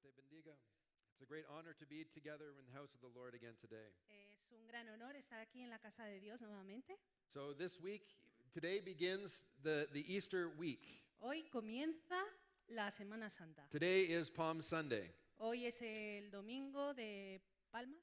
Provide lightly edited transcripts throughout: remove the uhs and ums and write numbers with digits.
te bendiga. It's a great honor to be together in the house of the Lord again today. Es un gran honor estar aquí en la casa de Dios nuevamente. So this week, today begins the Easter week. Hoy comienza la Semana Santa. Today is Palm Sunday. Hoy es el domingo de Palmas.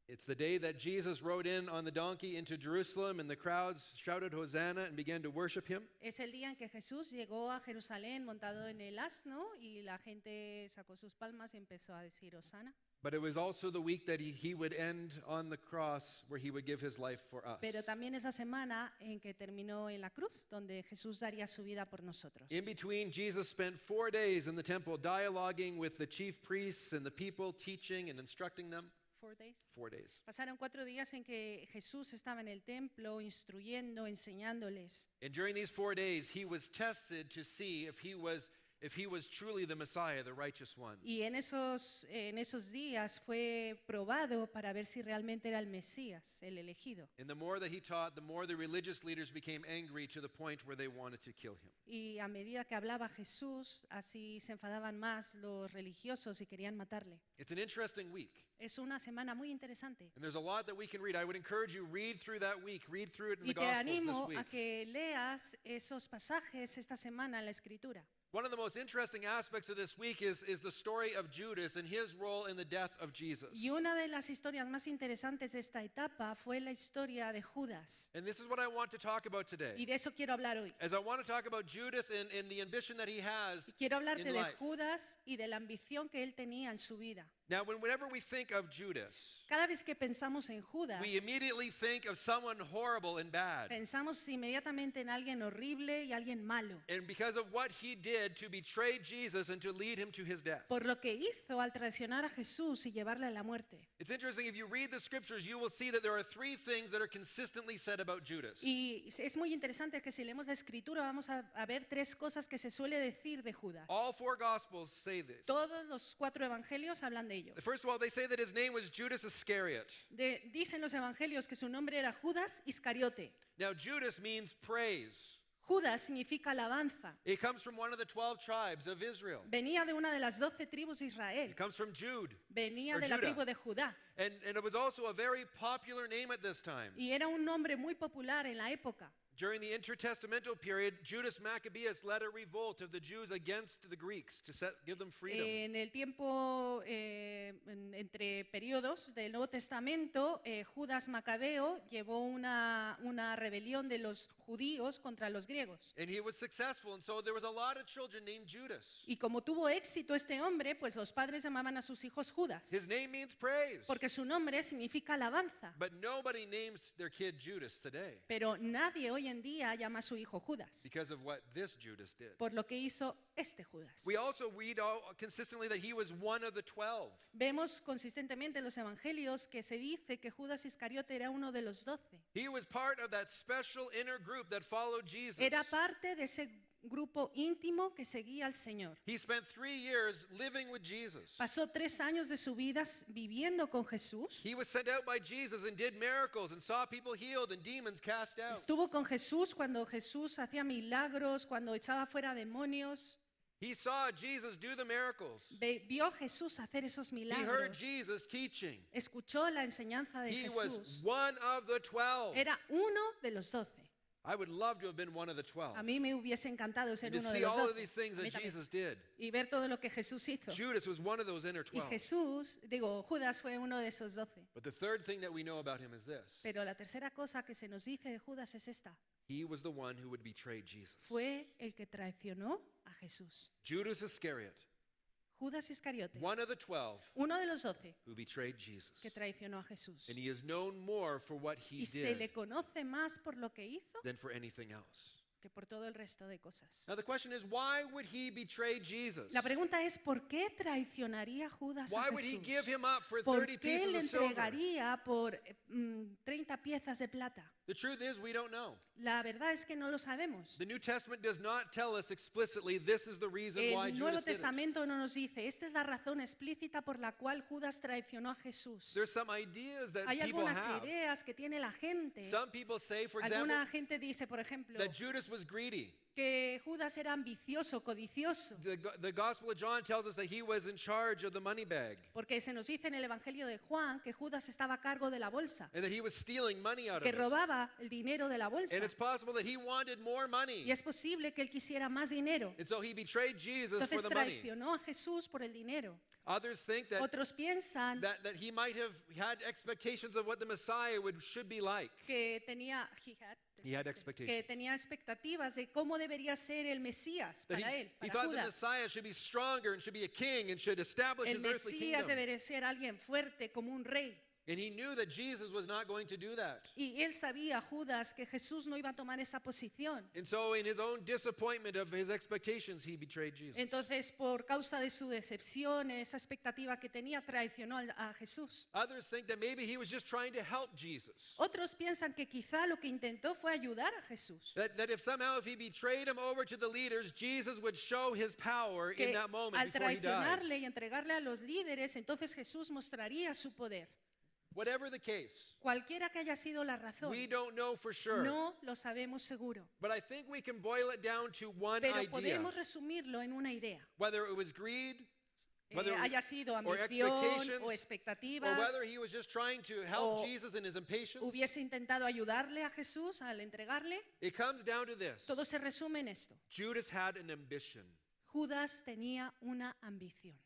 It's the day that Jesus rode in on the donkey into Jerusalem and the crowds shouted Hosanna and began to worship him. Es el día en que Jesús llegó a Jerusalén montado en el asno y la gente sacó sus palmas y empezó a decir Hosana. But it was also the week that he would end on the cross where he would give his life for us. Pero también es la semana en que terminó en la cruz, donde Jesús daría su vida por nosotros. In between, Jesus spent 4 days in the temple dialoguing with the chief priests and the people, teaching and instructing them. 4 days. 4 days. Pasaron 4 días en que Jesús estaba en el templo instruyendo, enseñándoles. And during these 4 days, he was tested to see if he was truly the Messiah, the righteous one. Y en esos días fue probado para ver si realmente era el Mesías, el elegido. And the more that he taught, the more the religious leaders became angry to the point where they wanted to kill him. Y a medida que hablaba Jesús, así se enfadaban más los religiosos y querían matarle. It's an interesting week. Es una semana muy interesante. And there's a lot that we can read. I would encourage you, read through that week. Read through it in the Y te Gospels animo this a week. que leas esos pasajes esta semana en la Escritura. One of the most interesting aspects of this week is the story of Judas and his role in the death of Jesus. Y una de las historias más interesantes de esta etapa fue la historia de Judas. And this is what I want to talk about Y today. de eso quiero hablar hoy. As I want to talk about Judas and the ambition that he has Quiero hablarte in de life. Judas y de la ambición que él tenía en su vida. Now, whenever we think of Judas, Cada vez que pensamos en Judas, we immediately think of someone horrible and bad. pensamos inmediatamente en alguien horrible y alguien malo. And because of what he did to betray Jesus and to lead him to his death. Por lo que hizo al traicionar a Jesús y llevarle a la muerte. It's interesting, if you read the scriptures, you will see that there are 3 things that are consistently said about Judas. Y es muy interesante que si leemos la Escritura vamos a ver 3 cosas que se suele decir de Judas. All 4 Gospels say this. Todos los 4 evangelios hablan de ello. First of all, they say that his name was Judas Iscariot. Dicen los evangelios que su nombre era Judas Iscariote. Now, Judas means praise. Judas significa alabanza. It comes from one of the 12 tribes of Israel. Venía de una de las 12 tribus de It Israel. comes from Jude. Venía or de la Judah. tribu de Judá. And it was also a very popular name at this time. Y era un nombre muy popular en la época. During the intertestamental period, Judas Maccabeus led a revolt of the Jews against the Greeks to give them freedom. En el tiempo entre periodos del Nuevo Testamento, Judas Macabeo llevó una rebelión de los judíos contra los griegos. And he was successful, and so there was a lot of children named Judas. Y como tuvo éxito este hombre, pues los padres llamaban a sus hijos Judas, His name means praise. porque su nombre significa alabanza. But nobody names their kid Judas today Pero nadie hoy en día llama a su hijo Judas, because of what this Judas did. por lo que hizo este Judas. We also read consistently that he was one of the 12. Vemos consistentemente en los evangelios que se dice que Judas Iscariote era uno de los 12. He was part of that special inner group that followed Jesus. Era parte de ese grupo íntimo que seguía al Señor. He spent 3 years living with Jesus. Pasó 3 años de su vida viviendo con Jesús. He was sent out by Jesus and did miracles and saw people healed and demons cast out. Estuvo con Jesús cuando Jesús hacía milagros, cuando echaba fuera demonios. He saw Jesus do the miracles. Vio a Jesús hacer esos He heard milagros. Jesus teaching. Escuchó la enseñanza de He Jesús. was one of the 12. Era uno de los 12. I would love to have been one of the 12. A mí me hubiese encantado ser And to uno de see los all of 12. these things A mí that también. Jesus did. Y ver todo lo que Jesús hizo. Judas was one of those inner Y 12. Judas fue uno de esos 12. But the third thing that we know about him is this. Pero la tercera cosa que se nos dice de Judas es esta. He was the one who would betray Jesus. Fue el que traicionó a Jesús. Judas Iscariot, Judas Iscariote, one of the 12 uno de los 12 who betrayed Jesus. que traicionó a Jesús. And he is known more for what he Y se le did conoce más por lo que hizo than for anything else. que por todo el resto de cosas. Now the question is, why would he betray Jesus? La pregunta es, ¿por qué traicionaría Judas a Why would he give Jesús? him up for ¿Por 30 qué pieces le of silver? entregaría por 30 piezas de plata? The truth is, we don't know. La verdad es que no lo sabemos. The New Testament does not tell us explicitly this is the reason why El Nuevo Judas did it. Testamento no nos dice, esta es la razón explícita por la cual Judas traicionó a Jesús. There's some ideas that Hay people algunas have. ideas que tiene la gente. Some people say, for Alguna example, gente dice, por ejemplo, that Judas was greedy. que Judas era ambicioso, codicioso, The Gospel of John tells us that he was in charge of the money bag porque se nos dice en el Evangelio de Juan que Judas estaba a cargo de la bolsa, and that he was stealing money out of que it. robaba el dinero de la bolsa. And it's possible that he wanted more money. Y es posible que él quisiera más dinero. And so he betrayed Jesus for Entonces the money. traicionó a Jesús por el dinero. Others think that, Otros piensan that he might have had expectations of what the Messiah should be like. que tenía, He had que expectations. tenía expectativas de cómo debería ser el Mesías That para él, he para thought the Judas. Messiah should be stronger and should be a king and should establish El his earthly Mesías kingdom. debería ser alguien fuerte como un rey. And he knew that Jesus was not going to do that. Y él sabía, Judas, que Jesús no iba a tomar esa posición. And so in his own disappointment of his expectations, he betrayed Jesus. Entonces, por causa de su decepción, esa expectativa que tenía, traicionó a Jesús. Others think that maybe he was just trying to help Jesus. Otros piensan que quizá lo que intentó fue ayudar a Jesús. That if somehow if he betrayed him over to the leaders, Jesus would show his power in Que that moment al before he died. traicionarle y entregarle a los líderes, entonces Jesús mostraría su poder. Whatever the case, Cualquiera que haya sido la razón, we don't know for sure. no lo sabemos seguro. But I think we can boil it down to one Pero idea. podemos resumirlo en una idea. Whether it was greed, whether Haya sido or ambición expectations, o or expectativas, whether he was just trying to help o Jesus in his impatience, hubiese intentado ayudarle a Jesús al entregarle, it comes down to this. todo se resume en esto. Judas had an ambition. Judas tenía una ambición.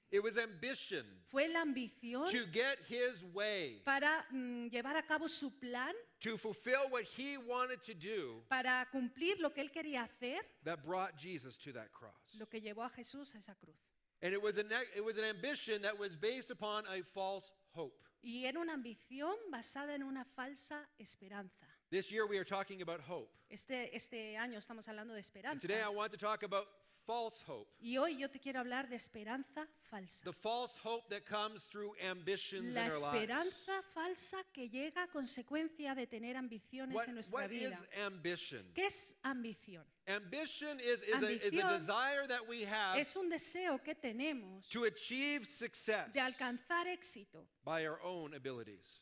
It was ambition Fue la ambición to get his way, para llevar a cabo su plan, to fulfill what he wanted to do para cumplir lo que él quería hacer, that brought Jesus to that cross. lo que llevó a Jesús a esa cruz. And it was an ambition that was based upon a false hope. Y era una ambición basada en una falsa esperanza. This year we are talking about hope. Este año estamos hablando de And esperanza. today I want to talk about false hope. Y hoy yo te quiero hablar de esperanza falsa. The false hope that comes through ambitions La in our lives. esperanza falsa que llega a consecuencia de tener ambiciones en nuestra What is vida. ambition? ¿Qué es ambición? Ambition is a Ambición desire that we have Es un deseo que tenemos to achieve success de alcanzar éxito by our own abilities.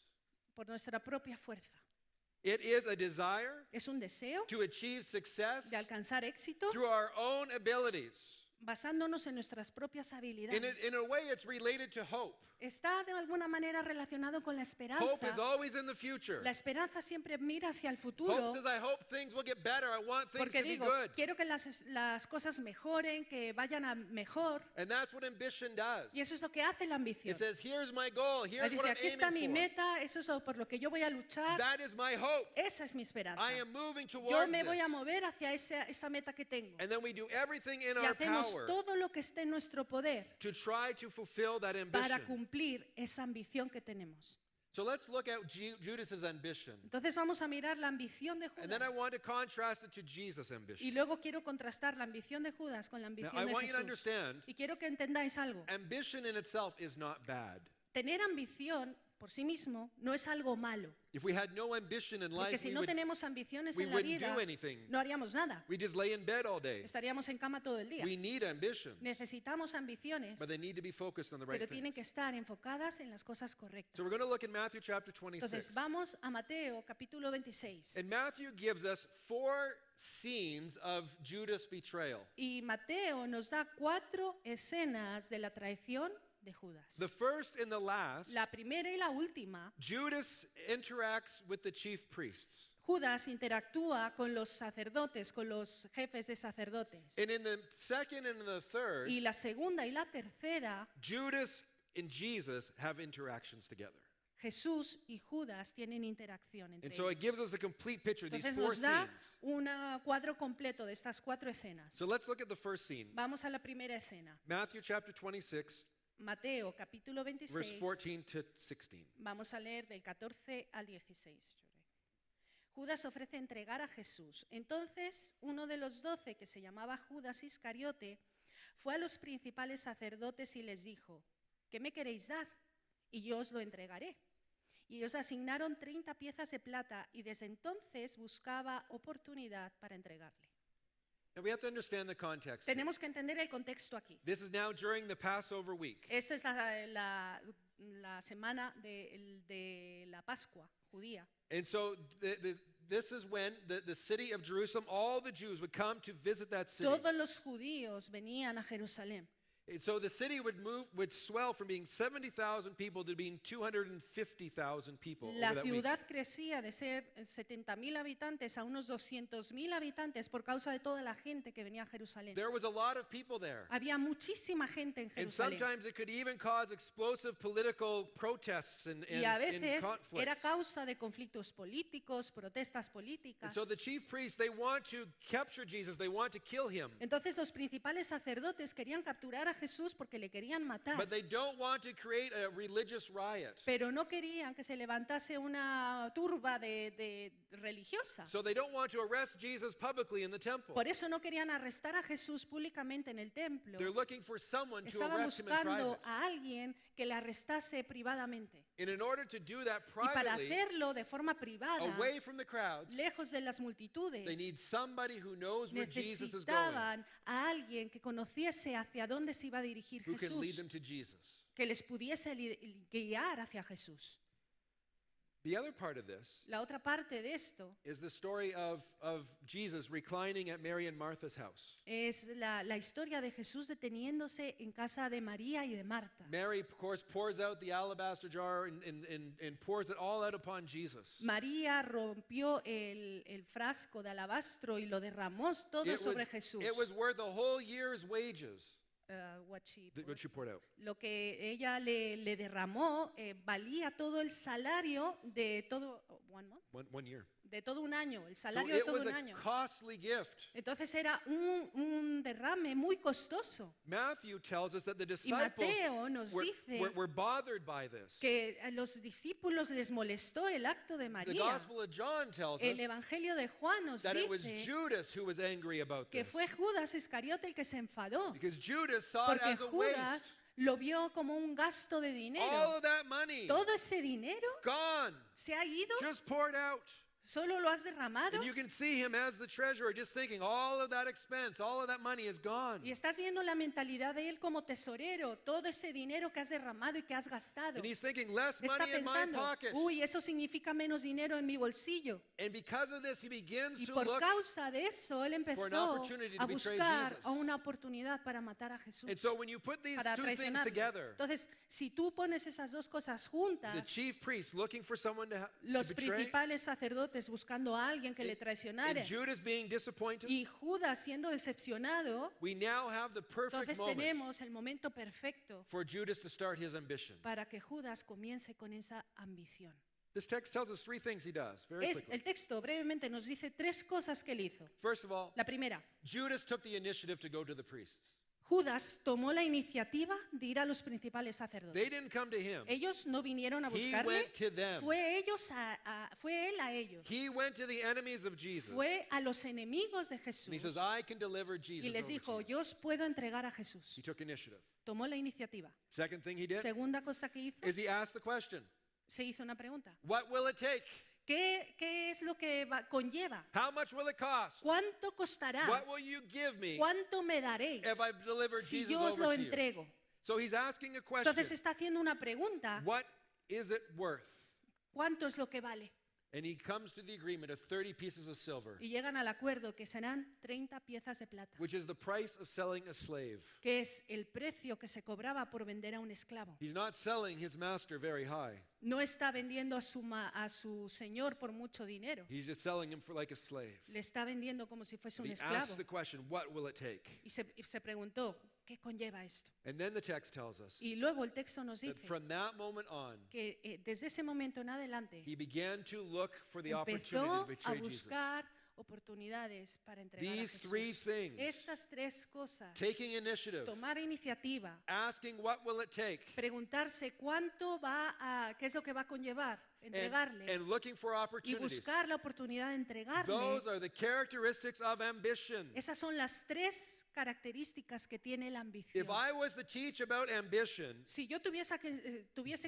por nuestra propia fuerza. It is a desire Es un deseo to achieve success de alcanzar éxito through our own abilities. basándonos en nuestras propias habilidades. In a way, it's related to hope. Está de alguna manera relacionado con la esperanza. Hope is always in the future. La esperanza siempre mira hacia el Hope futuro. says, I hope things will get better. I want things Porque to be digo, good. quiero que las cosas mejoren, que vayan a mejor. And that's what ambition does. Y eso es lo que hace la ambición. It says, here's my goal. Él Here's what dice, I'm aquí está mi aiming for. meta, eso es por lo que yo voy a luchar. That is my hope. Esa es mi esperanza. I am moving Yo towards me voy a this. mover hacia esa meta que tengo. And then we do everything in Y our hacemos power todo lo que esté en nuestro poder to try to fulfill that para ambition. cumplir esa ambición que tenemos. So let's look at Judas's ambition. Entonces vamos a mirar la ambición de And then I Judas. want to contrast it to Jesus' Y ambition. luego quiero contrastar la ambición de Judas con la Now, ambición I de want you to Jesús. understand, Y quiero que entendáis algo. ambition in itself is not bad. Tener ambición por sí mismo no es algo malo. If we had no ambition in Porque life, si no tenemos ambiciones we en la wouldn't vida, do anything. no haríamos nada. We just lay in bed all day. Estaríamos en cama todo el día. We need ambition, Necesitamos ambiciones, but they need to be focused on the right pero tienen things. que estar enfocadas en las cosas correctas. So we're going to look in Matthew chapter Entonces 26. vamos a Mateo capítulo 26. And Matthew gives us 4 scenes of Judas' betrayal. Y Mateo nos da 4 escenas de la traición de Judas. The first and the last, La primera y la última, Judas interacts with the chief priests. Judas interactúa con los sacerdotes, con los jefes de sacerdotes. And in the second and the third, Y la segunda y la tercera, Judas and Jesus have interactions together. Jesús y Judas tienen interacción entre And so it ellos. gives us a complete picture of these Entonces 4 nos da scenes. un cuadro completo de estas 4 escenas. So let's look at the first scene. Vamos a la primera escena. Matthew chapter 26, Mateo capítulo verse 26. 14 to 16. Vamos a leer del 14 al 16. Judas ofrece entregar a Jesús. Entonces, uno de los 12, que se llamaba Judas Iscariote, fue a los principales sacerdotes y les dijo, ¿qué me queréis dar? Y yo os lo entregaré. Y ellos asignaron 30 piezas de plata y desde entonces buscaba oportunidad para entregarle. Now we have to understand the context. here. Tenemos que entender el contexto aquí. This is now during the Passover week. Esta es la semana de la Pascua judía. And so this is when the city of Jerusalem, all the Jews would come to visit that city. Todos los judíos venían a Jerusalén. And so the city would swell from being 70,000 people to being 250,000 people La over that week. ciudad crecía de ser 70.000 habitantes a unos 200.000 habitantes por causa de toda la gente que venía a Jerusalén. There was a lot of people there. Había muchísima gente en And Jerusalén. sometimes it could even cause explosive political protests and Y a and veces era conflicts. causa de conflictos políticos, protestas And políticas. so the chief priests, they want to capture Jesus. They want to kill him. Entonces los principales sacerdotes querían capturar a Jesús porque le querían matar, But they don't want to create a religious riot. pero no querían que se levantase una turba de religiosa. So they don't want to arrest Jesus publicly in the temple. Por eso no querían arrestar a Jesús públicamente en el templo. They're looking for someone to Estaban arrest him in buscando private. a alguien que le arrestase privadamente. And in order to do that Y para privately, hacerlo de forma privada, away from the crowds, lejos de las multitudes, they need somebody who knows where Jesus is going, necesitaban a alguien que conociese hacia dónde se iba a dirigir who can lead Jesús, them to Jesus. que les pudiese guiar hacia Jesús. The other part of this La otra parte de esto is the story of Jesus reclining at Mary and Martha's house. es la historia de Jesús deteniéndose en casa de María y de Marta. Mary, of course, pours out the alabaster jar and pours it all out upon Jesus. María rompió el frasco de alabastro y lo derramó todo sobre Jesús. It was worth a whole year's wages, What she what she poured out. Lo que ella le derramó valía todo el salario de todo One year. de todo un año, el So salario de it todo was un a año. costly gift. Entonces era un derrame muy costoso. Matthew tells us that the Y disciples Mateo nos dice were bothered by this. que a los discípulos les molestó el acto de The María. Gospel of John tells El us Evangelio de Juan nos that it was dice Judas who was angry about que this. fue Judas Iscariote el que se enfadó, Because Judas saw it porque as a waste. Judas lo vio como un gasto de All dinero. of that money Todo ese dinero gone, se ha ido, just poured out. solo lo has derramado. And you can see him as the treasurer just thinking all of that expense, all of that money is gone. Y estás viendo la mentalidad de él como tesorero, todo ese dinero que has derramado y que has gastado. And he's thinking less Está money in my pensando, pocket. uy, eso significa menos dinero en mi bolsillo. And because of this, he begins Y to por look. causa de eso, él for an empezó opportunity a to betray buscar Jesus. a una oportunidad para matar a Jesús, And so when you put these para two things traicionarlo. together, Entonces, si tú pones esas dos cosas the juntas, chief priest looking for someone to los betray, principales sacerdotes buscando a alguien que le and traicionara Judas being disappointed, y Judas siendo decepcionado, we now have the perfect entonces moment tenemos el momento perfecto for Judas to start his ambition. para que Judas comience con esa ambición. This text tells us three things he does very quickly. El texto brevemente nos dice tres cosas que él hizo. First of all, La primera, Judas took the initiative to go to the priests. Judas tomó la iniciativa de ir a los principales They sacerdotes. didn't come to him. Ellos no vinieron a He buscarle, went to them. fue él a ellos. He went to the enemies of Jesus. Fue a los enemigos de And he Jesús says, I can deliver y Jesus les over dijo, to you. yo os puedo entregar a Jesús. He took initiative. Tomó la iniciativa. Second thing he did Segunda cosa que hizo, is he asked the question, se hizo una pregunta. what will it take? ¿Qué es lo que conlleva? How much will it cost? ¿Cuánto costará? What will you give me ¿Cuánto me daréis if I deliver si Jesus yo os lo over to you? entrego? So he's asking a question. Entonces está haciendo una pregunta, What is it worth? ¿cuánto es lo que vale? And he comes to the agreement of 30 pieces of silver, Y llegan al acuerdo que serán 30 piezas de plata, which is the price of selling a slave. que es el precio que se cobraba por vender a un esclavo. He's not selling his master very high. No está vendiendo a su señor por mucho dinero, He's just selling him for like a slave. le está vendiendo como si fuese un He esclavo. asks the question, what will it take? Y se preguntó, ¿qué conlleva esto? And then the text tells us Y luego el texto nos that dice from that moment on, que desde ese momento en adelante he began to look for the opportunity to empezó a betray Jesus. buscar oportunidades para entregar a These three Jesús. things, Estas tres cosas, taking initiative, tomar iniciativa, asking what will it take, preguntarse qué es lo que va a conllevar, entregarle and looking for y opportunities. buscar la oportunidad de entregarle. Those are the characteristics of ambition. Esas son las tres características que tiene la ambición. If I was to teach about ambition, Si yo tuviese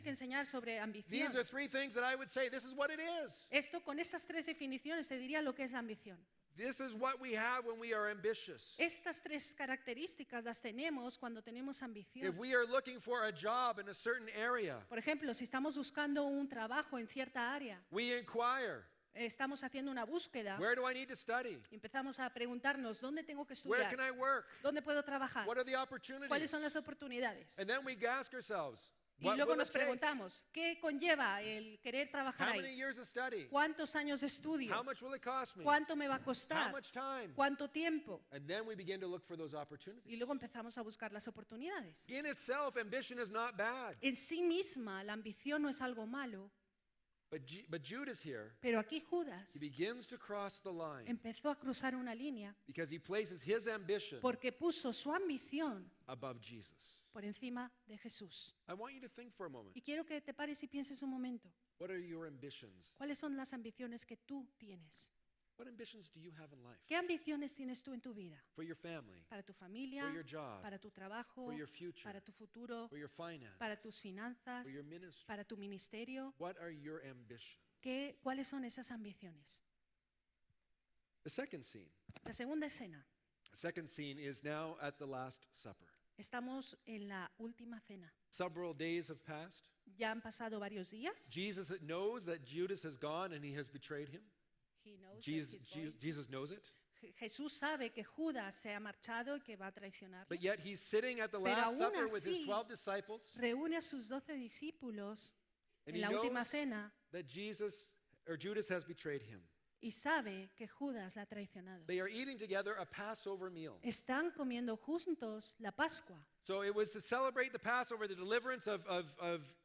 que enseñar sobre ambición, these are three things that I would say, this is what it is. esto con estas tres definiciones te diría lo que es la ambición. This is what we have when we are ambitious. Estas tres características las tenemos cuando tenemos ambición. If we are looking for a job in a certain area, Por ejemplo, si estamos buscando un trabajo en cierta área, we inquire. estamos haciendo una búsqueda, Where do I need to study? empezamos a preguntarnos, ¿dónde tengo que Where estudiar? can I work? ¿Dónde puedo trabajar? What are the ¿Cuáles opportunities? son las oportunidades? And then we ask ourselves, Y what luego will nos it take? preguntamos, ¿qué conlleva el querer trabajar How many ahí? years of study? ¿Cuántos años de estudio? How much will it cost me? ¿Cuánto me va a How costar? much time? ¿Cuánto tiempo? And then we begin to look for those opportunities. Y luego empezamos a buscar las oportunidades. In itself, ambition is not bad. En sí misma, la ambición no es algo malo, But Judas here, pero aquí Judas he begins to cross the line empezó a cruzar una línea because he places his ambition porque puso su ambición above Jesus. por encima de Jesús. I want you to think for a moment. Y quiero que te pares y pienses un momento. What are your ambitions? ¿Cuáles son las ambiciones que tú tienes? What ambitions do you have in life? ¿Qué ambiciones tienes tú en tu vida? For your family, Para tu familia, for your job, para tu trabajo, for your future, para tu futuro, for your finance, para tus finanzas, for your ministry. para tu ministerio. What are your ambitions? ¿Cuáles son esas ambiciones? The second scene. La segunda escena. The second scene is now at the Last Supper. Estamos en la última cena. Several days have passed. Ya han pasado varios días. Jesus knows that Judas has gone and he has betrayed him. He knows that Jesus, he's going. Jesus knows it. Jesús sabe que Judas se ha marchado y que va a traicionarlo. But yet he's sitting at the Pero Last aún Supper with his así, 12 disciples. Reúne a sus 12 discípulos And en he la última knows cena that Judas has betrayed him. y sabe que Judas la ha traicionado. They are eating together a Passover meal. Están comiendo juntos la Pascua. So it was to celebrate the Passover, the deliverance of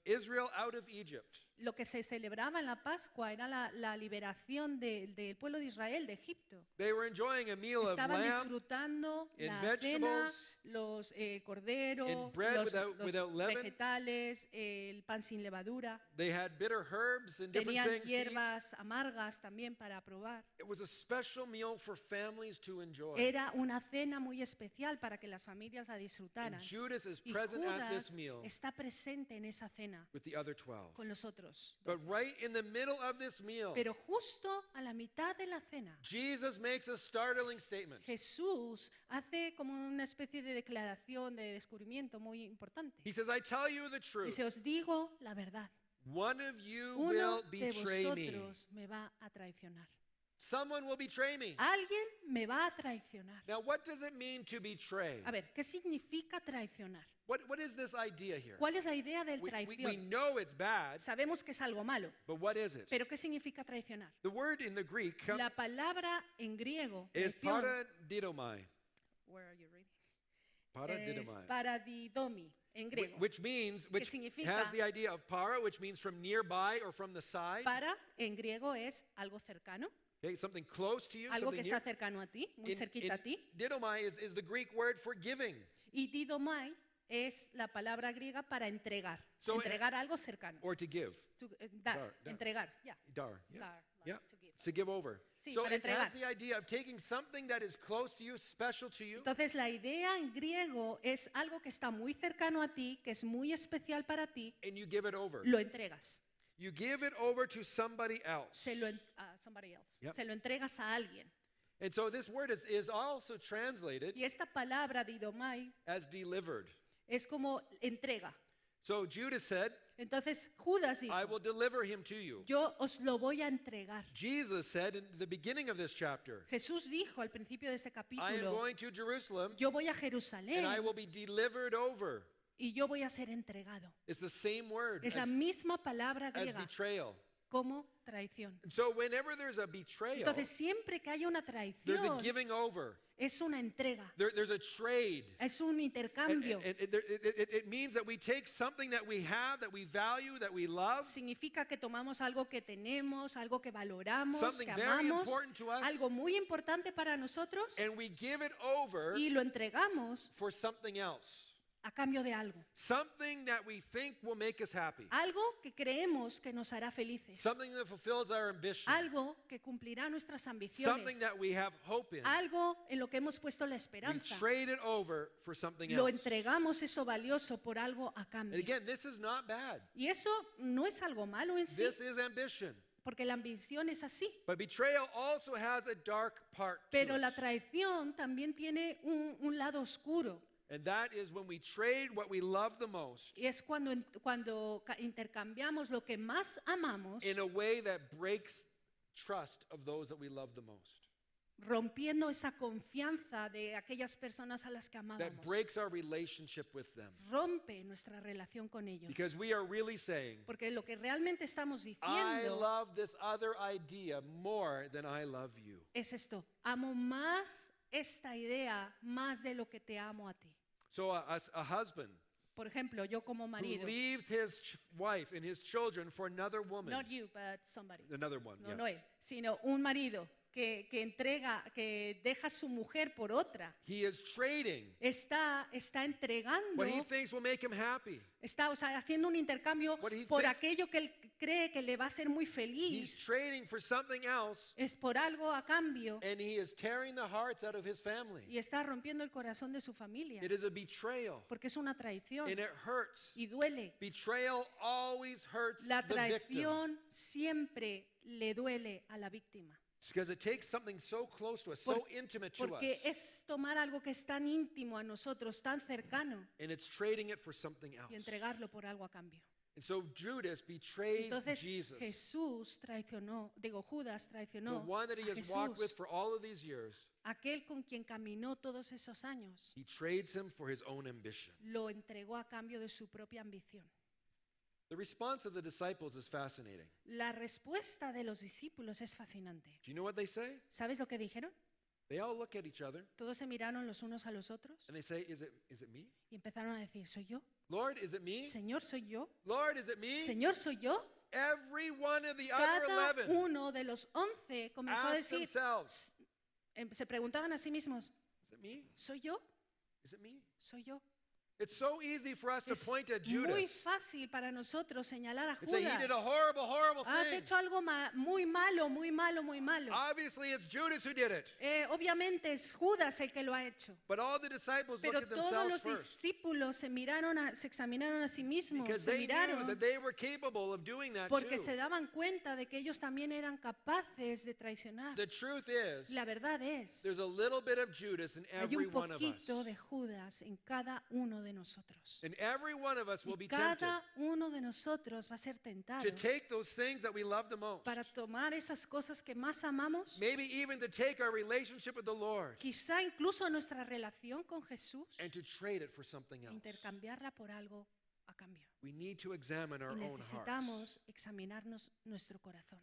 Israel out of Egypt. Lo que se celebraba en la Pascua era la liberación del pueblo de Israel de Egipto. They were enjoying a meal of Estaban lamb disfrutando and la cena, vegetables, el cordero, and bread los without leaven. vegetales, el pan sin levadura. They had bitter herbs and different Tenían things to eat. hierbas amargas también para probar. It was a special meal for families to enjoy. Era una cena muy especial para que las familias la And disfrutaran. Judas is Y present at this Judas meal está presente en esa cena with the other 12. con los otros. But right in the middle of this meal, Pero justo a la mitad de la cena, Jesus makes a startling statement. Jesús hace como una especie de declaración, de descubrimiento muy importante. He says, I tell you the truth. Dice, os digo la verdad. One of you Uno will de betray me. vosotros me va a traicionar. Someone will betray me. Alguien me va a traicionar. Now, what does it mean to betray? A ver, ¿qué significa traicionar? What is this idea here? ¿Cuál es la idea del We traición? know it's bad, Sabemos que es algo malo, but what is it? pero ¿qué significa traicionar? The word in the Greek La palabra en griego is traición, paradidomai. where are you reading? Es Paradidomai. paradidomi en griego. Which means, which significa- has the idea of para, which means from nearby or from the side. Para en griego es algo cercano, Okay, something close to you, algo something que near. está cercano a ti, muy cerquita a ti. Didomai is the Greek word for giving. Y didomai es la palabra griega para entregar, So, entregar algo cercano. Or to give. Dar, dar. entregar, ya. Dar. Yeah. Dar, like Yeah. to give. To give over. Sí, So para it has entregar. the idea of taking something that is close to you, special to you, Entonces la idea en griego es algo que está muy cercano a ti, que es muy especial para ti, and you give it over. lo entregas. You give it over to somebody else. Somebody else. Yep. Se lo entregas a alguien. And so this word is also translated Y esta palabra didomai as delivered. es como entrega. So Judas said, Entonces Judas dijo, I will deliver him to you. yo os lo voy a entregar. Jesus said in the beginning of this chapter, Jesús dijo al principio de ese I am capítulo, going to Jerusalem yo voy a and I Jerusalén will be delivered over. y yo voy a ser entregado. It's the same word Es la misma palabra as griega betrayal. como traición. And so whenever there's a betrayal, Entonces siempre que haya una there's a traición, giving over. es una entrega, There's a trade. es un And intercambio. it means that we take something that we have, that we value, that we love, Significa que tomamos algo que tenemos, algo que valoramos, something que very amamos, important to us, algo muy importante para nosotros and we give it over y lo entregamos for something else. a cambio de algo. Something that we think will make us happy. Algo que creemos que nos hará felices. Something that fulfills our ambition. Algo que cumplirá nuestras Something ambiciones. that we have hope in. Algo en lo que hemos puesto la We esperanza. trade it over for something Lo else. entregamos eso valioso por algo a And cambio. again, this is not bad. Y eso no es algo malo en sí, This is ambition. porque la ambición es así. But betrayal also has a dark part to Pero it. la traición también tiene un lado oscuro. And that is when we trade what we love the most Y es cuando intercambiamos lo que más amamos in a way that breaks trust of those that we love the most. rompiendo esa confianza de aquellas personas a las que That amábamos. breaks our relationship with them. Rompe nuestra relación con ellos. Because we are really saying, Porque lo que realmente estamos I diciendo love this other idea more than I love you. es esto. Amo más esta idea más de lo que te amo a ti. So a husband Por ejemplo, yo como who marido, leaves his wife and his children for another woman, not you, but somebody, another one, no, yeah. no él, sino un marido que deja a su mujer por otra, He is trading está entregando, what he thinks will make him happy. está, o sea, haciendo un intercambio What he por thinks- aquello que él cree que le va a hacer muy He's feliz, trading for something else, es por algo a cambio, and he is tearing the hearts out of his family. y está rompiendo el corazón de su familia, It is a betrayal, porque es una traición and it hurts. y duele. Betrayal always hurts La the victim. traición siempre le duele a la víctima. Because it takes something so close to us, so intimate to us, Porque es tomar algo que es tan íntimo a nosotros, tan cercano, and it's trading it for something y else. entregarlo por algo a cambio. And so Judas betrays Entonces Jesus, Judas the traicionó one that he a has walked with Jesús, for all of these years. aquel con quien caminó todos esos años. He trades him for his own ambition. Lo entregó a cambio de su propia ambición. The response of the disciples is fascinating. La respuesta de los discípulos es fascinante. Do you know what they say? ¿Sabes lo que dijeron? They all look at each other Todos se miraron los unos a los otros and they say, is it me? y empezaron a decir, ¿soy yo? Lord, is it me? Señor, ¿soy yo? Lord, is it me? Señor, ¿soy yo? Every one of the other Cada 11 uno de los 11 comenzó a asked decir, themselves, se preguntaban a sí mismos, is it me? ¿soy yo? Is it me? ¿Soy yo? It's so easy for us to Es point at muy Judas fácil para nosotros señalar a and say, he did a Judas. horrible, horrible Has thing. hecho algo muy malo, muy malo, muy malo. Obviously, it's Judas who did it. Obviamente es Judas el que lo ha hecho. But all the disciples Pero looked at todos themselves los first discípulos se examinaron a sí mismos, because se they knew miraron, that they were capable of doing that porque too. se daban cuenta de que ellos también eran capaces de traicionar. The truth is, La verdad es, there's a little bit of Judas in hay every un one of us. poquito de Judas en cada uno de nosotros. And every one of us will Y be tempted cada uno de nosotros va a ser tentado to take those things that we love the most, para tomar esas cosas que más amamos, maybe even to take our relationship with the Lord quizá incluso nuestra relación con Jesús, and to trade it for something e else. intercambiarla por algo a cambio. We need to examine our Y own hearts. necesitamos examinarnos nuestro corazón.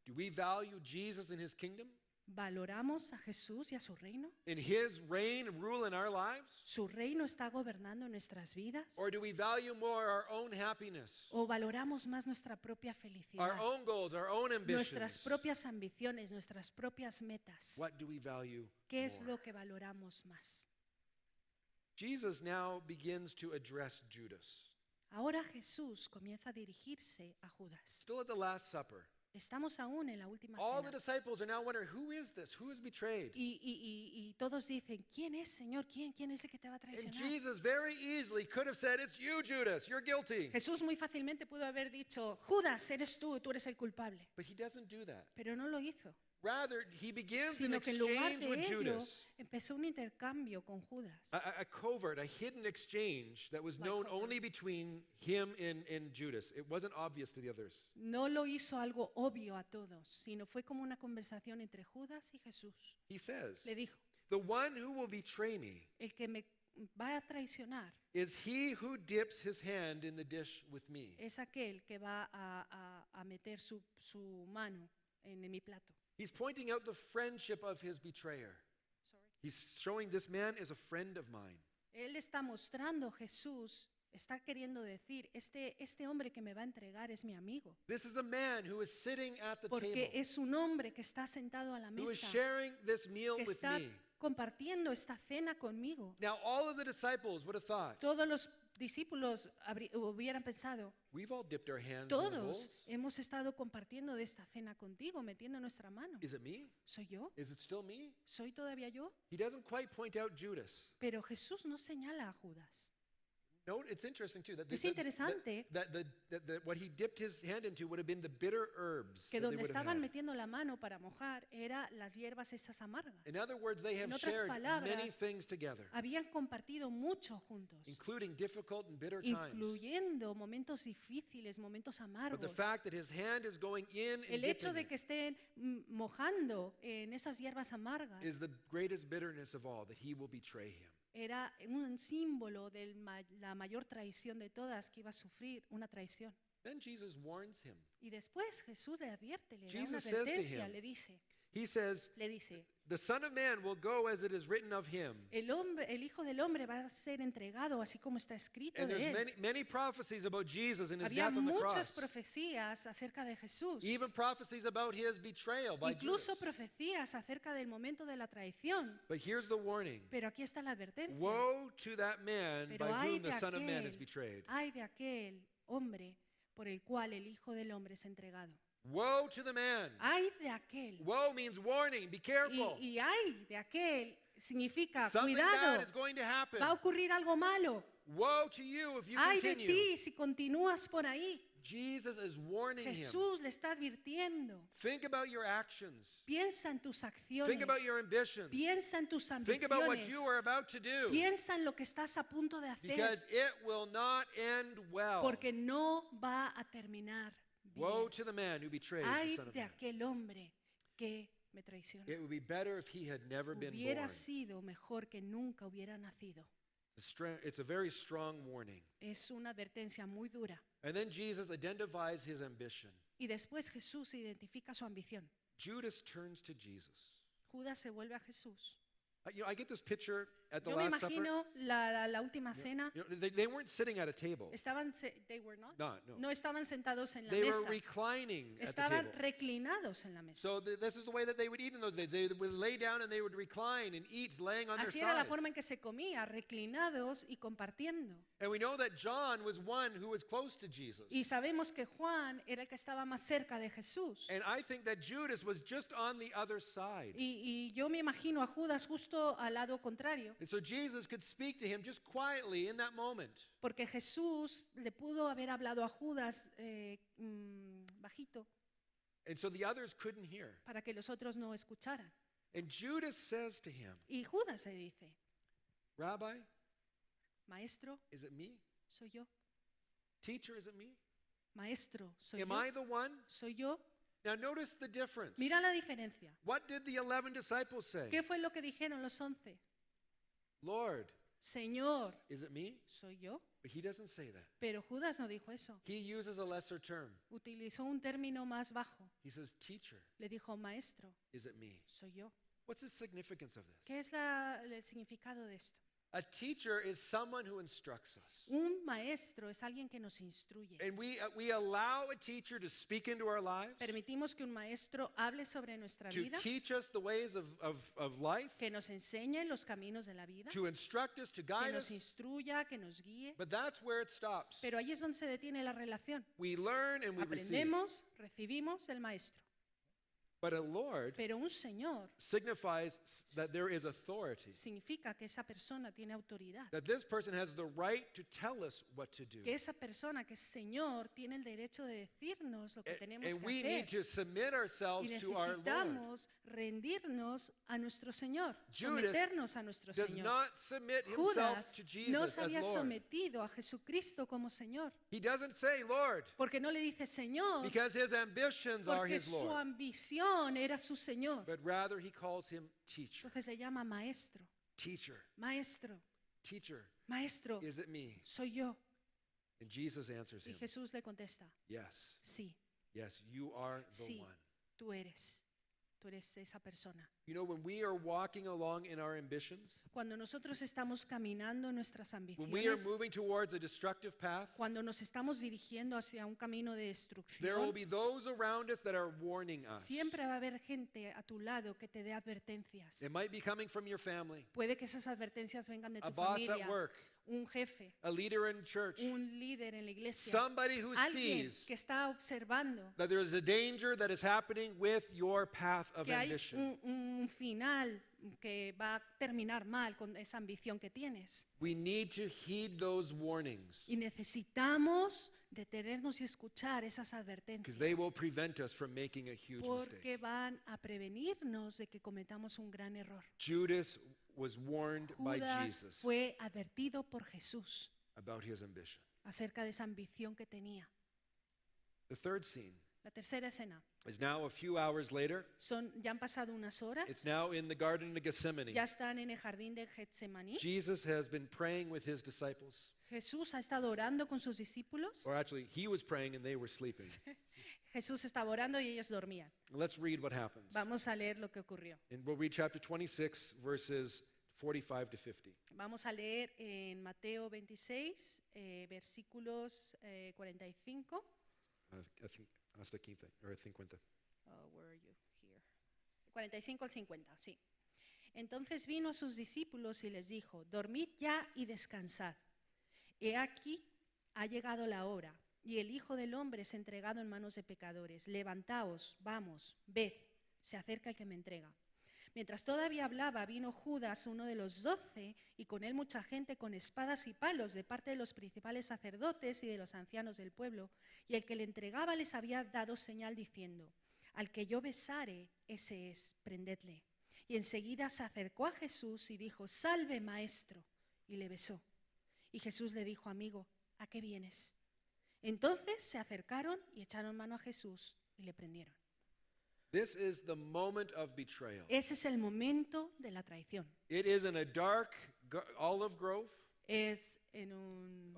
Do we value Jesus and his kingdom, ¿Valoramos a Jesús y a su reino? in his reign and rule in our lives? ¿Su reino está gobernando nuestras vidas? Or do we value more our own happiness, ¿O valoramos más nuestra propia our felicidad, own goals, our own nuestras ambitions? propias ambiciones, nuestras propias metas? What do we value ¿Qué es more? lo que valoramos más? Jesus now begins to address Judas. Ahora Jesús comienza a dirigirse a Judas. Still at the Last Supper. Estamos aún en la última All the cena. disciples are now wondering, who is this? Who is betrayed? Y todos dicen, ¿quién es, Señor? ¿Quién es el que te va a And traicionar? Jesus very easily could have said, it's you, Judas. You're guilty. Jesús muy fácilmente pudo haber dicho, Judas, eres tú eres el culpable. But he doesn't do that. Pero no lo hizo, Rather, he begins an sino que en lugar exchange de with ello Judas. empezó un intercambio con Judas. A covert, a hidden exchange that was Like known covert. only between him and Judas. It wasn't obvious to the others. No lo hizo algo obvio a todos, sino fue como una conversación entre Judas y Jesús. He says, Le dijo, the one who will betray me el que me va a traicionar is he who dips his hand in the dish with me. es aquel que va a meter su mano en mi plato. He's pointing out the friendship of his betrayer. He's showing this man is a friend of mine. Él está mostrando, Jesús está queriendo decir, este hombre que me va a entregar es mi amigo, This is a man who is sitting at the porque table, es un hombre que está sentado a la who is mesa, sharing this meal que with está me. compartiendo esta cena conmigo. Now, all of the disciples would have thought, Todos los discípulos hubieran pensado, we've all dipped our hands in the todos bowls. hemos estado compartiendo de esta cena contigo, metiendo nuestra mano. Is it me? ¿Soy yo? Is it still me? ¿Soy todavía yo? He doesn't quite point out Judas. Pero Jesús no señala a Judas. No, it's interesting too. That Es interesante what he dipped his hand into would have been the bitter herbs que that they donde would have estaban had. metiendo la mano para mojar era las hierbas esas amargas. In other words, they En have otras shared many palabras, things together, habían compartido mucho juntos, including difficult and bitter times. incluyendo momentos difíciles, momentos But the amargos. fact that his hand is going in and El hecho dipping de it que estén mojando en esas hierbas amargas is the greatest bitterness of all, that he will betray him. era un símbolo de la mayor traición de todas, que iba a sufrir una traición. Then Jesus warns him. Y después Jesús le advierte, le da una Jesus says to advertencia, him, le He says, dice, the Son of Man will go as it is written of him. el Hijo del Hombre va a ser entregado así como está escrito And de there's él. many prophecies about Jesus and his Había death on the muchas cross. profecías acerca de Jesús, Even prophecies about his betrayal by incluso Judas. profecías acerca del momento de la traición. But here's the warning. Pero aquí está la advertencia. Woe to that man Pero by ay whom de the Son of Man is aquel, betrayed. ay de aquel hombre por el cual el Hijo del Hombre es entregado. Woe to the man. Ay de aquel. Woe means warning, be careful. Y ay de aquel significa Something cuidado, bad is going to happen. va a ocurrir algo malo. Woe to you if you Ay de continue. ti si continúas por ahí. Jesus is warning him. Jesús le está advirtiendo. Think about your actions. Piensa en tus acciones. Think about your ambitions. Piensa en tus Think about what ambiciones. you are about to do. Piensa en lo que estás a punto de hacer. Because it will not end well. Porque no va a terminar Woe bien. to the man who betrays the Ay Son of de Man. aquel hombre que me traiciona. It would be better if he had never been Hubiera born. sido mejor que nunca hubiera nacido. It's a very strong warning. Es una advertencia muy dura. And then Jesus identifies his ambition. Y después Jesús identifica su ambición. Judas turns to Jesus. Judas se vuelve a Jesús. I get this picture at the Yo me Last Supper. imagino la última cena. They weren't sitting at a table. They were not. No. No estaban sentados en la They were mesa. reclining at the Estaban table. reclinados en la mesa. So this is the way that they would eat in those days. They would lay down and they would recline and eat laying on their Así era la sides. forma en que se comía, reclinados y compartiendo. And we know that John was one who was close to Jesus. Y sabemos que Juan era el que estaba más cerca de Jesús. And I think that Judas was just on the other side. Y yo me imagino a Judas justo al lado contrario, And so Jesus could speak to him just quietly in that moment. porque Jesús le pudo haber hablado a Judas bajito And so the others couldn't hear. para que los otros no escucharan. And Judas says to him, Y Judas le dice, Rabbi, Maestro, is it me? soy yo. Teacher, is it me? Maestro, soy Am yo. I the one? Soy yo. Now notice the difference. Mira la diferencia. What did the 11 disciples say? ¿Qué fue lo que dijeron los 11? Lord, Señor, is it me? soy yo. But he doesn't say that. Pero Judas no dijo eso. He uses a lesser term. Utilizó un término más bajo. He says, Teacher, Le dijo, Maestro, is it me? soy yo. What's the significance of this? ¿Qué es el significado de esto? A teacher is someone who instructs us. Un maestro es alguien que nos instruye. And we allow a teacher to speak into our lives, Permitimos que un maestro hable sobre nuestra to vida, teach us the ways of life, que nos enseñe los caminos de la vida, to instruct us, to que guide nos us. instruya, que nos guíe. But that's where it stops. Pero ahí es donde se detiene la relación. We learn and we receive. Aprendemos, recibimos del maestro. But a Lord Pero un señor signifies that there is authority, significa que esa persona tiene autoridad. that this person has the right to tell us what to do. Que esa persona que es señor tiene el derecho de decirnos lo que tenemos And que we need hacer. to submit ourselves Y to our Lord. necesitamos rendirnos a nuestro Señor, Judas someternos a nuestro Does Señor. not submit himself Judas to no Jesus se as había Lord. sometido a Jesucristo como Señor, He doesn't say Lord porque no le dice Señor, because his ambitions are porque his su Lord, ambición era su Señor. but rather he calls him teacher. Entonces le llama maestro, Teacher, maestro, teacher, maestro, is it me? soy yo. And Jesus answers Y him, Jesús le contesta, yes, sí, yes, you are the sí, one. tú eres esa persona. You know, when we are walking along in our ambitions, Cuando nosotros estamos caminando en nuestras when we are ambiciones, moving towards a destructive path, cuando nos estamos dirigiendo hacia un camino de there will destrucción, be those around us that are warning us. siempre va a haber gente a tu lado que te dé advertencias. It might be coming from your family, Puede que esas advertencias vengan de a tu boss at familia, work, un jefe, a leader in church, un líder en la iglesia, somebody who alguien sees que está observando that there is a danger that is happening with your path of que hay ambition. un final que va a terminar mal con esa ambición que tienes. We need to heed those warnings Y necesitamos detenernos y escuchar esas because they advertencias will prevent us from making a huge mistake. porque van a prevenirnos de que cometamos un gran error. Judas was warned by Judas Jesus fue advertido por Jesús about his ambition. acerca de esa ambición que tenía. The third scene La tercera escena. is now a few hours later. Ya han pasado unas horas, It's now in the Garden of Gethsemane. ya están en el jardín de Getsemaní. Jesus has been praying with his disciples. Jesús ha estado orando con sus discípulos. Or actually, he was praying and they were sleeping. Jesús estaba orando y ellos dormían. Let's read what happens. Vamos a leer lo que ocurrió. And we'll read chapter 26, verses 45 to 50. Vamos a leer en Mateo 26, versículos 45. Hasta 15, or 50. Where are you? Here. 45 al 50, sí. Entonces vino a sus discípulos y les dijo, dormid ya y descansad. He aquí, ha llegado la hora, y el Hijo del Hombre es entregado en manos de pecadores. Levantaos, vamos, ved, se acerca el que me entrega. Mientras todavía hablaba, vino Judas, uno de los 12, y con él mucha gente con espadas y palos de parte de los principales sacerdotes y de los ancianos del pueblo, y el que le entregaba les había dado señal diciendo, al que yo besare, ese es, prendedle. Y enseguida se acercó a Jesús y dijo, salve, maestro, y le besó. Y Jesús le dijo, amigo, ¿a qué vienes? Entonces se acercaron y echaron mano a Jesús y le prendieron. This is the moment of betrayal. Ese es el momento de la traición. It is in a dark olive grove. Es en un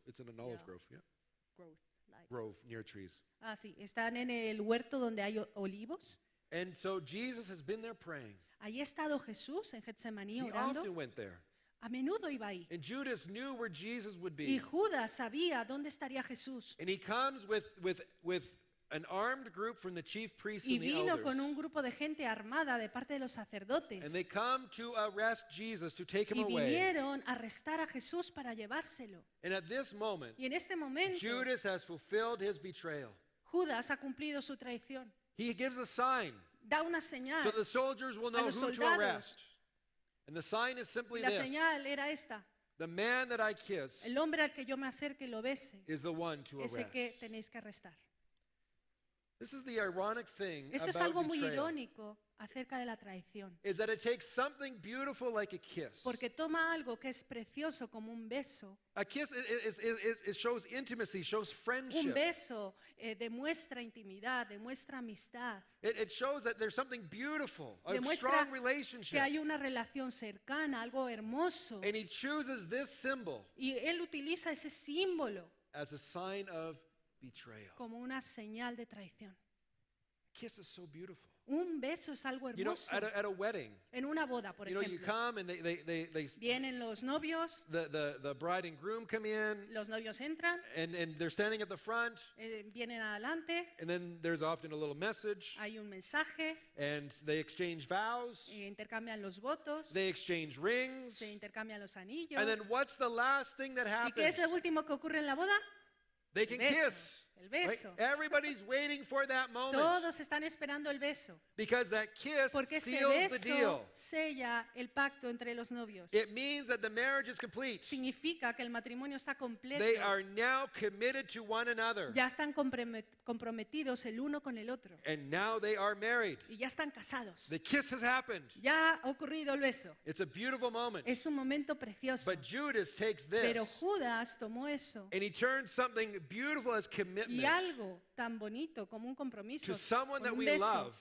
It's in an olive Yeah. grove, yeah. like- Grove near trees. sí, están en el huerto donde hay olivos. And so Jesus has been there praying. Allí ha estado Jesús en Getsemaní He orando. often went there. A menudo iba ahí. And Judas knew where Jesus would Y be. Judas sabía dónde estaría Jesús. And he comes with an armed group from the chief priests Y and the vino con elders. un grupo de gente armada de parte de los sacerdotes. And they come to arrest Jesus, to take him Y away. vinieron a arrestar a Jesús para llevárselo. And at this moment, Y en este momento, Judas has fulfilled his betrayal. Judas ha cumplido su traición. He gives a sign Da una señal. so the soldiers will a know los who to soldados. arrest. And the sign is Y simply la this: señal era esta. the man that I kiss El hombre al que yo me acerque y lo bese is the one to es el arrest. que tenéis que arrestar. This is the ironic thing Eso es algo about muy betrayal, irónico acerca de la traición. is that it takes something beautiful like a kiss. Porque toma algo que es precioso como un beso. A kiss it shows intimacy, shows Un friendship. beso demuestra intimidad, demuestra amistad, It shows that there's something beautiful, a demuestra strong que relationship. hay una relación cercana, algo hermoso. And he chooses this symbol Y él utiliza ese símbolo as a sign of betrayal. como una señal de traición. Kiss is so beautiful. Un beso es algo You know, hermoso. at a wedding, En una boda, por you ejemplo, come and they vienen los novios, the bride and groom come in, los novios entran, and they're standing at the front, vienen adelante, and then there's often a little message, hay un mensaje, and they exchange vows, intercambian los votos, they exchange rings, se intercambian los anillos. and then what's the last thing that ¿Y qué es happens? lo último que ocurre en la boda? They can beso, kiss. el right? beso. Everybody's waiting for that moment Todos están esperando el beso, because that kiss porque ese seals the beso deal. sella el pacto entre los novios. It means that the marriage is complete. Significa que el matrimonio está completo. They are now committed to one another, Ya están comprometidos el uno con el otro. and now they are married. Y ya están casados. The kiss has happened. Ya ha ocurrido el beso. It's a beautiful moment. Es un momento precioso. But Judas takes Pero this Judas tomó eso and he turns something beautiful as y commitment algo tan bonito como un compromiso to someone con that un we beso, love,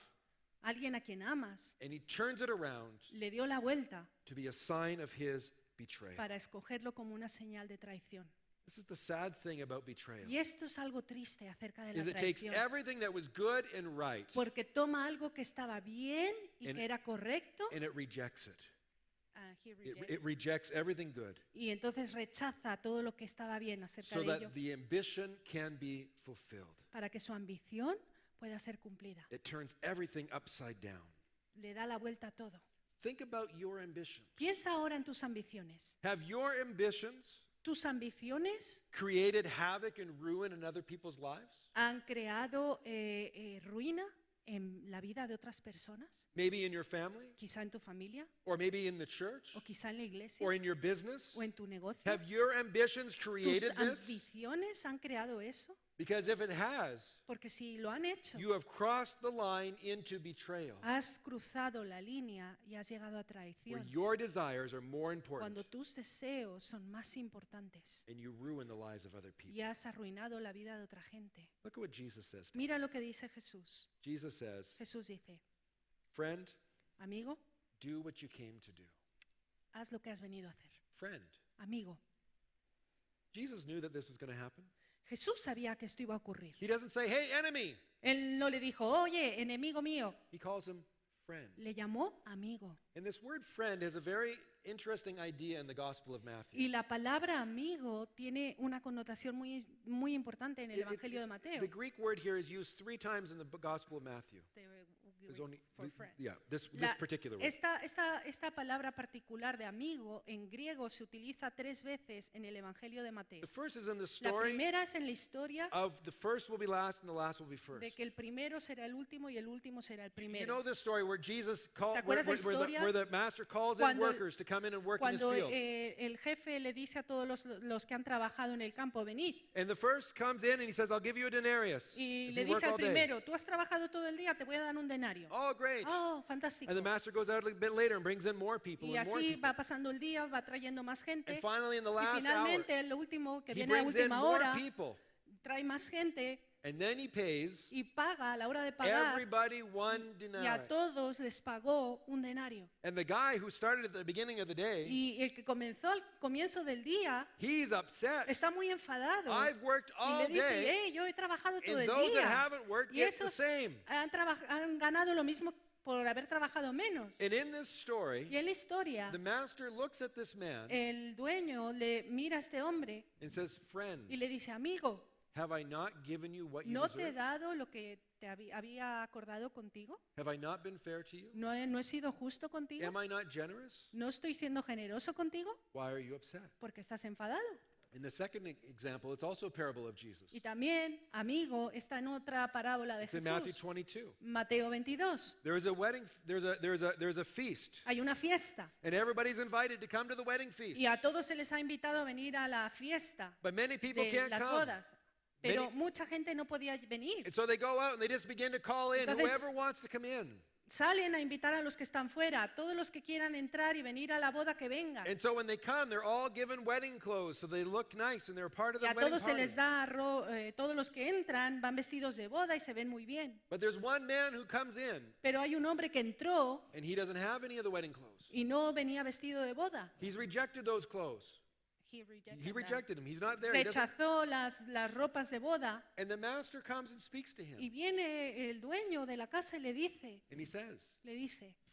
alguien a quien amas, and he turns it around le dio la vuelta to be a sign of his betrayal. para escogerlo como una señal de traición. This is the sad thing about betrayal. Y esto es algo triste acerca de la Is it takes traición. everything that was good and right Porque toma algo que estaba bien y And- que era correcto and it rejects it. he It rejects everything good y entonces rechaza todo lo que estaba bien acerca so de that ello the ambition can be fulfilled. para que su ambición pueda ser cumplida. It turns everything upside down. Le da la vuelta a todo. Think about your ambitions. Piensa ahora en tus ambiciones. Have your ambitions ¿Tus ambiciones created havoc and ruin in other people's lives? han creado ruina en la vida de otras personas? Maybe in your family, Quizá en tu familia, or maybe in the church, o quizá en la iglesia, or in your business. o en tu negocio. Have your ambitions ¿Tus created this? ambiciones han creado eso? Because if it has, Porque si lo han hecho, you have crossed the line into betrayal, has cruzado la línea y has llegado a where traición. your desires are more important Cuando tus deseos son más importantes and you ruin the lives of other people. y has arruinado la vida de otra gente. Look at what Jesus says. Mira lo que dice Jesús. Jesus says, Jesús dice, friend, amigo, do what you came to do. haz lo que has venido a hacer. Friend. Amigo. Jesus knew that this was going to happen. Jesús sabía que esto iba a ocurrir. He doesn't say, hey, enemy. Él no le dijo, oye, enemigo mío. He calls him friend. Le llamó amigo. And this word friend has a very interesting idea in the Gospel of Matthew. Y la palabra amigo tiene una connotación muy importante en el Evangelio de Mateo. The Greek word here is used 3 times in the Gospel of Matthew. There's only, For friend. this La- particular word. esta palabra particular de amigo en griego se utiliza 3 veces en el Evangelio de Mateo. The first is in the La story primera es en la historia of the first will be last and the last will be first. de que el primero será el último y el último será el You primero. know this story where Jesus called, ¿Te acuerdas la historia? where the master calls in Cuando- workers to come in and work in his Cuando field. el jefe le dice a todos los que han trabajado en el campo, venid. And the first comes in and he says, I'll give you a denarius Y if le you work dice al all day. primero, tú has trabajado todo el día, te voy a dar un denario. Oh, great. Oh, fantástico. And the master goes out a bit later and brings in more people Y and more así people. va pasando el día, va trayendo más gente. And finally, in the Y last hour, finalmente, el último que he viene a brings in última more hora, people. trae más gente And then he pays y paga a la hora de pagar. everybody one Y denarii. a todos les pagó un denario. And the guy who started at the beginning of the day, Y el que comenzó al comienzo del día he's upset. está muy enfadado. I've worked Y all le dice, day, hey, yo he trabajado todo and el those that día. haven't worked Y get the esos same. han ganado lo mismo por haber trabajado menos. And in this story, Y en la historia, the master looks at this man el dueño le mira a este hombre and says, friend, y le dice, amigo, have I not given you what you ¿no te he deserve? dado lo que te había acordado contigo? Have I not been fair to you? ¿No he sido justo contigo? Am I not generous? ¿No estoy siendo generoso contigo? Why are you upset? Porque estás enfadado. In the second example, it's also a parable of Jesus. Y también, amigo, está en otra parábola de It's in Matthew Jesús. 22. Mateo 22. There is a wedding, there's a feast, Hay una fiesta and everybody's invited to come to the wedding feast. y a todos se les ha invitado a venir a la fiesta But many people de can't las come. bodas. Pero Many- mucha gente no podía venir. And so they go out and they just begin to call in Entonces- whoever wants to come in. Salen a invitar a los que están fuera, a todos los que quieran entrar y venir a la boda que vengan. And so when they come, they're all given wedding clothes, so they look nice and they're part of Y the a wedding todos se party. les da, todos los que entran van vestidos de boda y se ven muy bien. But there's one man who comes in Pero hay un hombre que entró and he doesn't have any of the wedding clothes. y no venía vestido de boda. He's rejected those clothes. He He rejected them. He's not there. He doesn't- Rechazó las ropas de boda And the master comes and speaks to y him. viene el dueño de la casa y le dice, And he says,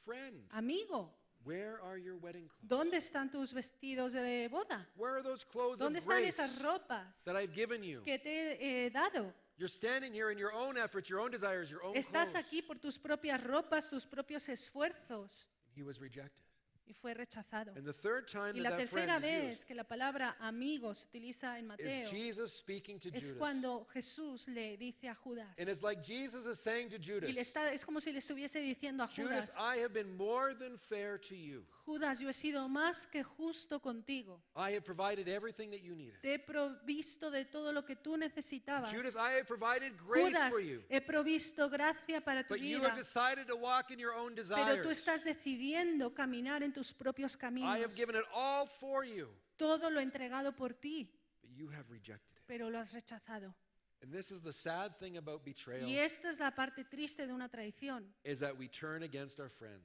friend, amigo, where are your wedding clothes? ¿dónde están tus vestidos de boda? Where are those clothes ¿Dónde of están grace esas ropas that I've given you? que te he dado? You're standing here in your own efforts, your own desires, your own Estás clothes. aquí por tus propias ropas, tus propios esfuerzos. He was rejected. Y fue rechazado. And the third time Y that la that friend tercera is vez used que la palabra amigo se utiliza en is Mateo Jesus speaking to es Judas. cuando Jesús le dice a Judas. And it's like Jesus is saying to Judas, Es como si le estuviese diciendo a Judas, Judas, I have been more than fair to you. Judas, yo he sido más que justo contigo. I have provided everything that you needed. Te he provisto de todo lo que tú necesitabas. Judas, I have provided grace Judas, for you. he provisto gracia para tu But you vida, have decided to walk in your own pero tú desires. estás decidiendo caminar en tus propios I caminos. have given it all for you. Todo lo he entregado por ti, But you have rejected it. pero lo has rechazado. And this is the sad thing about betrayal, Y esta es la parte triste de una traición. is that we turn against our friends.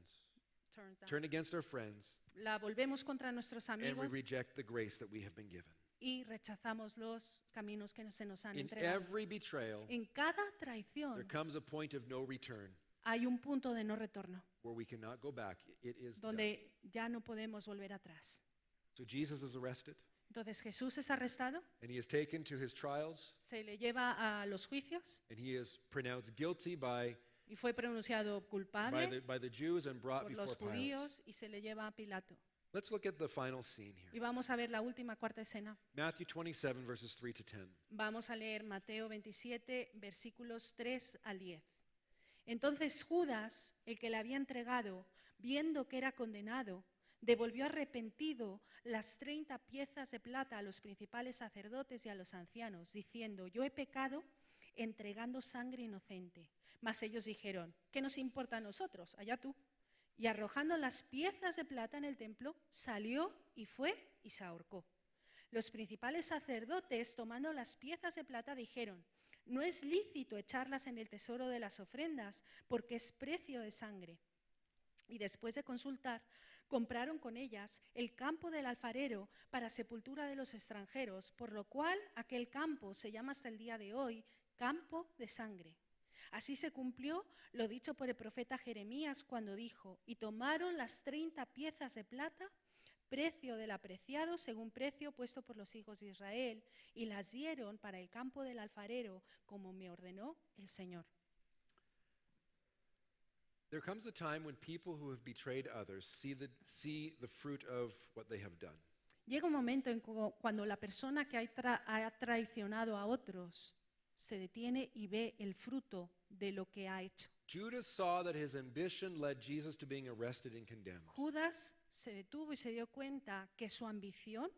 Turn against our friends, La volvemos contra nuestros and we amigos reject the grace that we have been given. y rechazamos los caminos que se nos han In entregado. every betrayal, En cada there traición comes a point of no return hay un punto de no retorno, where we cannot go back. It is done. donde ya no podemos volver atrás. So Jesus is arrested, Entonces Jesús es arrestado, and he is taken to his trials, se le lleva a los juicios and he is pronounced guilty by y fue pronunciado by culpable by the Jews and brought por before los Pilate. judíos y se le lleva a Pilato. Let's look at the final scene Y here. vamos a ver la última cuarta escena. Matthew 27, verses 3 to 10. Vamos a leer Mateo 27, versículos 3 al 10. Entonces Judas, el que le había entregado, viendo que era condenado, devolvió arrepentido las 30 piezas de plata a los principales sacerdotes y a los ancianos, diciendo: yo he pecado entregando sangre inocente. Mas ellos dijeron: ¿qué nos importa a nosotros? Allá tú. Y arrojando las piezas de plata en el templo, salió y fue y se ahorcó. Los principales sacerdotes, tomando las piezas de plata, dijeron: no es lícito echarlas en el tesoro de las ofrendas, porque es precio de sangre. Y después de consultar, compraron con ellas el campo del alfarero para sepultura de los extranjeros, por lo cual aquel campo se llama hasta el día de hoy campo de sangre. Así se cumplió lo dicho por el profeta Jeremías cuando dijo: y tomaron las 30 piezas de plata, precio del apreciado según precio puesto por los hijos de Israel, y las dieron para el campo del alfarero, como me ordenó el Señor. There comes a time when people who have betrayed others see the fruit of what they have done. Llega un momento en cuando la persona que ha traicionado a otros se detiene y ve el fruto de lo que ha hecho. Judas saw that his ambition led Jesus to being arrested and condemned. Judas se detuvo y se dio cuenta que su ambición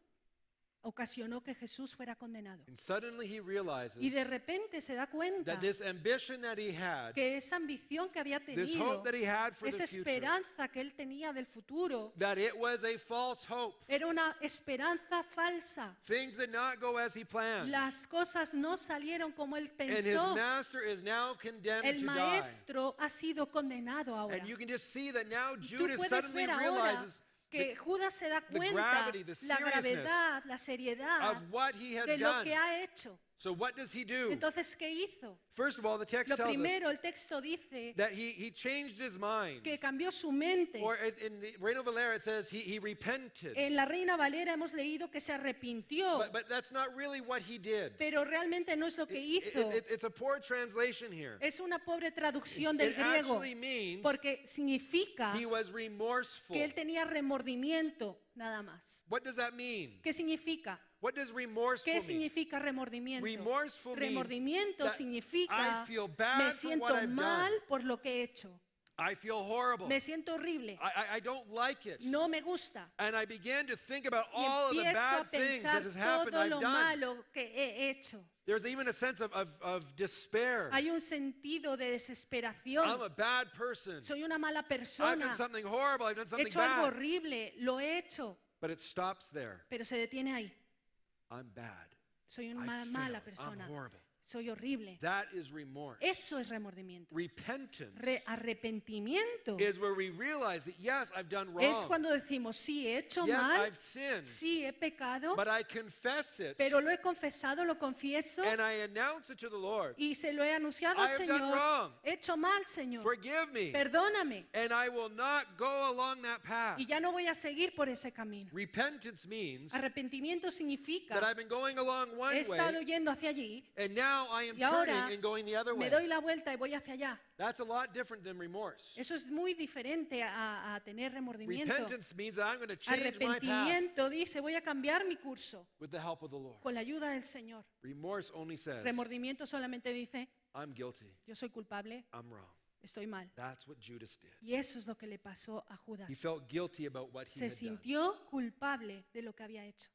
ocasionó que Jesús fuera condenado. And suddenly he realizes Y de repente se da cuenta that this ambition that he had, que esa ambición que había this tenido, hope that he had for esa the future, esperanza que él tenía del futuro, that it was a false hope. era una esperanza falsa. Things did not go as he planned. Las cosas no salieron como él And his pensó. master is now condemned El to die. maestro ha sido condenado ahora. And you can just see that now Tú Judas puedes suddenly ver ahora realizes que Judas se da the cuenta gravity, the la seriousness gravedad, la seriedad of what he has de lo done. que ha hecho. So what does he do? Entonces, ¿qué hizo? First of all, the text Lo tells us primero, el texto dice that he changed his mind. que cambió su mente. Or in the Reina Valera it says he repented. En la Reina Valera hemos leído que se arrepintió, But that's not really what he did. pero realmente no es lo que hizo. It's a poor translation here. Es una pobre traducción del It griego, actually means porque significa he was remorseful. que él tenía remordimiento, nada más. What does that mean? ¿Qué significa? What does remorseful ¿Qué mean? significa remordimiento? Remorseful means Remordimiento that significa I feel bad me for siento what I've mal done. por lo que he hecho. I feel horrible. Me siento horrible. I don't like it. No me gusta. And I began to think about Y all of the empiezo a bad things that pensar has happened todo I've lo done. malo que he hecho. There's even a sense of despair. Hay un sentido de I'm desesperación. a bad person. Soy una mala I've persona. done something horrible. I've done He something hecho algo bad. horrible. Lo he hecho. But it stops there. Pero se detiene ahí. I'm bad. Soy I una failed. mala I'm persona. horrible. Soy horrible. That is remorse. Eso es remordimiento. Repentance Arrepentimiento is where we realize that yes, I've done es wrong. cuando decimos, sí, he hecho Yes, mal, I've sinned. sí, he pecado, But I confess it pero lo he confesado, lo confieso and I announce it to the Lord. y se lo he anunciado I al have done Señor. wrong. He hecho mal, Señor. Forgive me. Perdóname. And I will not go along that path. Y ya no voy a seguir por ese camino. Repentance means Arrepentimiento that significa I've been going along one he estado way yendo hacia allí and now I am y ahora turning and going the other me way. doy la vuelta y voy hacia allá. That's a lot different than remorse. Eso es muy diferente a tener remordimiento. Repentance means that I'm going to change my path Arrepentimiento dice, voy a cambiar mi curso with the help of the Lord. con la ayuda del Señor. Remorse only says, Remordimiento solamente dice, I'm guilty. yo soy culpable, I'm wrong. estoy mal. That's what Judas did. Y eso es lo que le pasó a Judas. He felt guilty about what he Se had done. sintió culpable de lo que había hecho.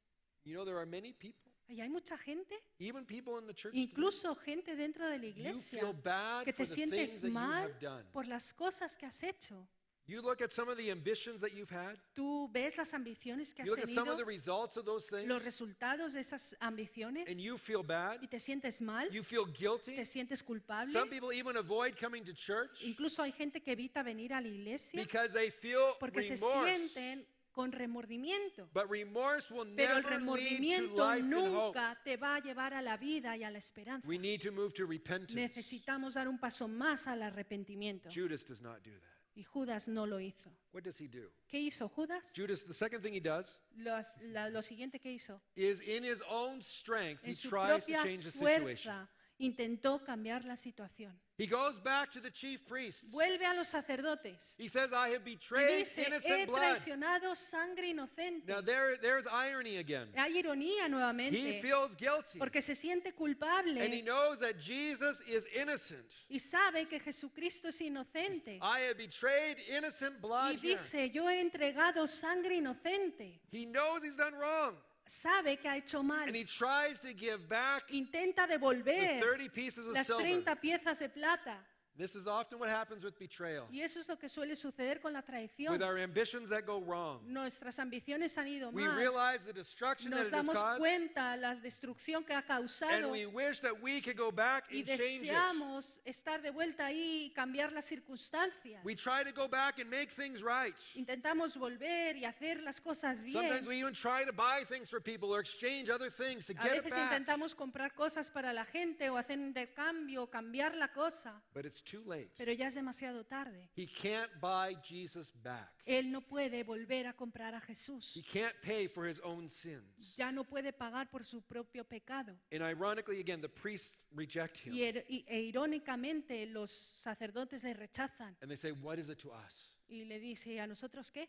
You know, there are many people, Y hay mucha gente, even people in the church today, incluso gente dentro de la you iglesia, feel bad que for te the sientes things that you mal have done. por las cosas que has hecho. You look at some of the ambitions that you've had. Tú ves las ambiciones que has You look at some of tenido, the results of those things, los resultados de esas ambiciones, and you feel bad. y te sientes mal, You feel guilty. te sientes culpable. Some people even avoid coming to church Incluso hay gente que evita venir a la iglesia because they feel porque se remorse. sienten con remordimiento. But remorse will Pero el never lead to remordimiento life and hope. nunca te va a llevar a la vida y a la esperanza. We need to move to repentance. Necesitamos dar un paso más al arrepentimiento. Judas does not do that. Y Judas no lo hizo. What does he do? ¿Qué hizo Judas? Judas, the second thing he does Lo siguiente que hizo, is in his own strength, he en su tries to propia change the situation. fuerza intentó cambiar la situación. He goes back to the chief priests. Vuelve a los sacerdotes He says, I have y betrayed dice, he innocent blood. traicionado sangre inocente. Now there's irony again. Hay ironía He nuevamente, feels guilty. porque se siente And he culpable knows that Jesus is innocent. y sabe que Jesucristo es inocente. I have betrayed innocent Y blood here. dice, yo he entregado sangre inocente. He knows he's done wrong. Sabe que ha hecho mal. And he tries to give back Intenta the devolver 30 pieces of las silver. 30 piezas de plata. This is often what happens with betrayal. Y eso es lo que suele suceder con la traición. With our ambitions that go wrong. Nuestras ambiciones han ido We mal. realize the destruction that Nos it has damos caused. cuenta la destrucción que ha And causado we wish that we could go back y and change it. deseamos estar de vuelta ahí y cambiar las circunstancias. We try to go back and make things right. Intentamos volver y hacer las cosas bien. Sometimes we even try to buy things for people or exchange other things to A get it veces back. intentamos comprar cosas para la gente o hacer intercambio o cambiar la cosa, But it's too late. pero ya es demasiado tarde. He can't buy Jesus back. Él no puede volver a comprar a Jesús. He can't pay for his own sins. Ya no puede pagar por su propio pecado. And ironically, again, the priests reject him. E irónicamente los sacerdotes le rechazan And they say, what is it to us? y le dice, ¿y a nosotros qué?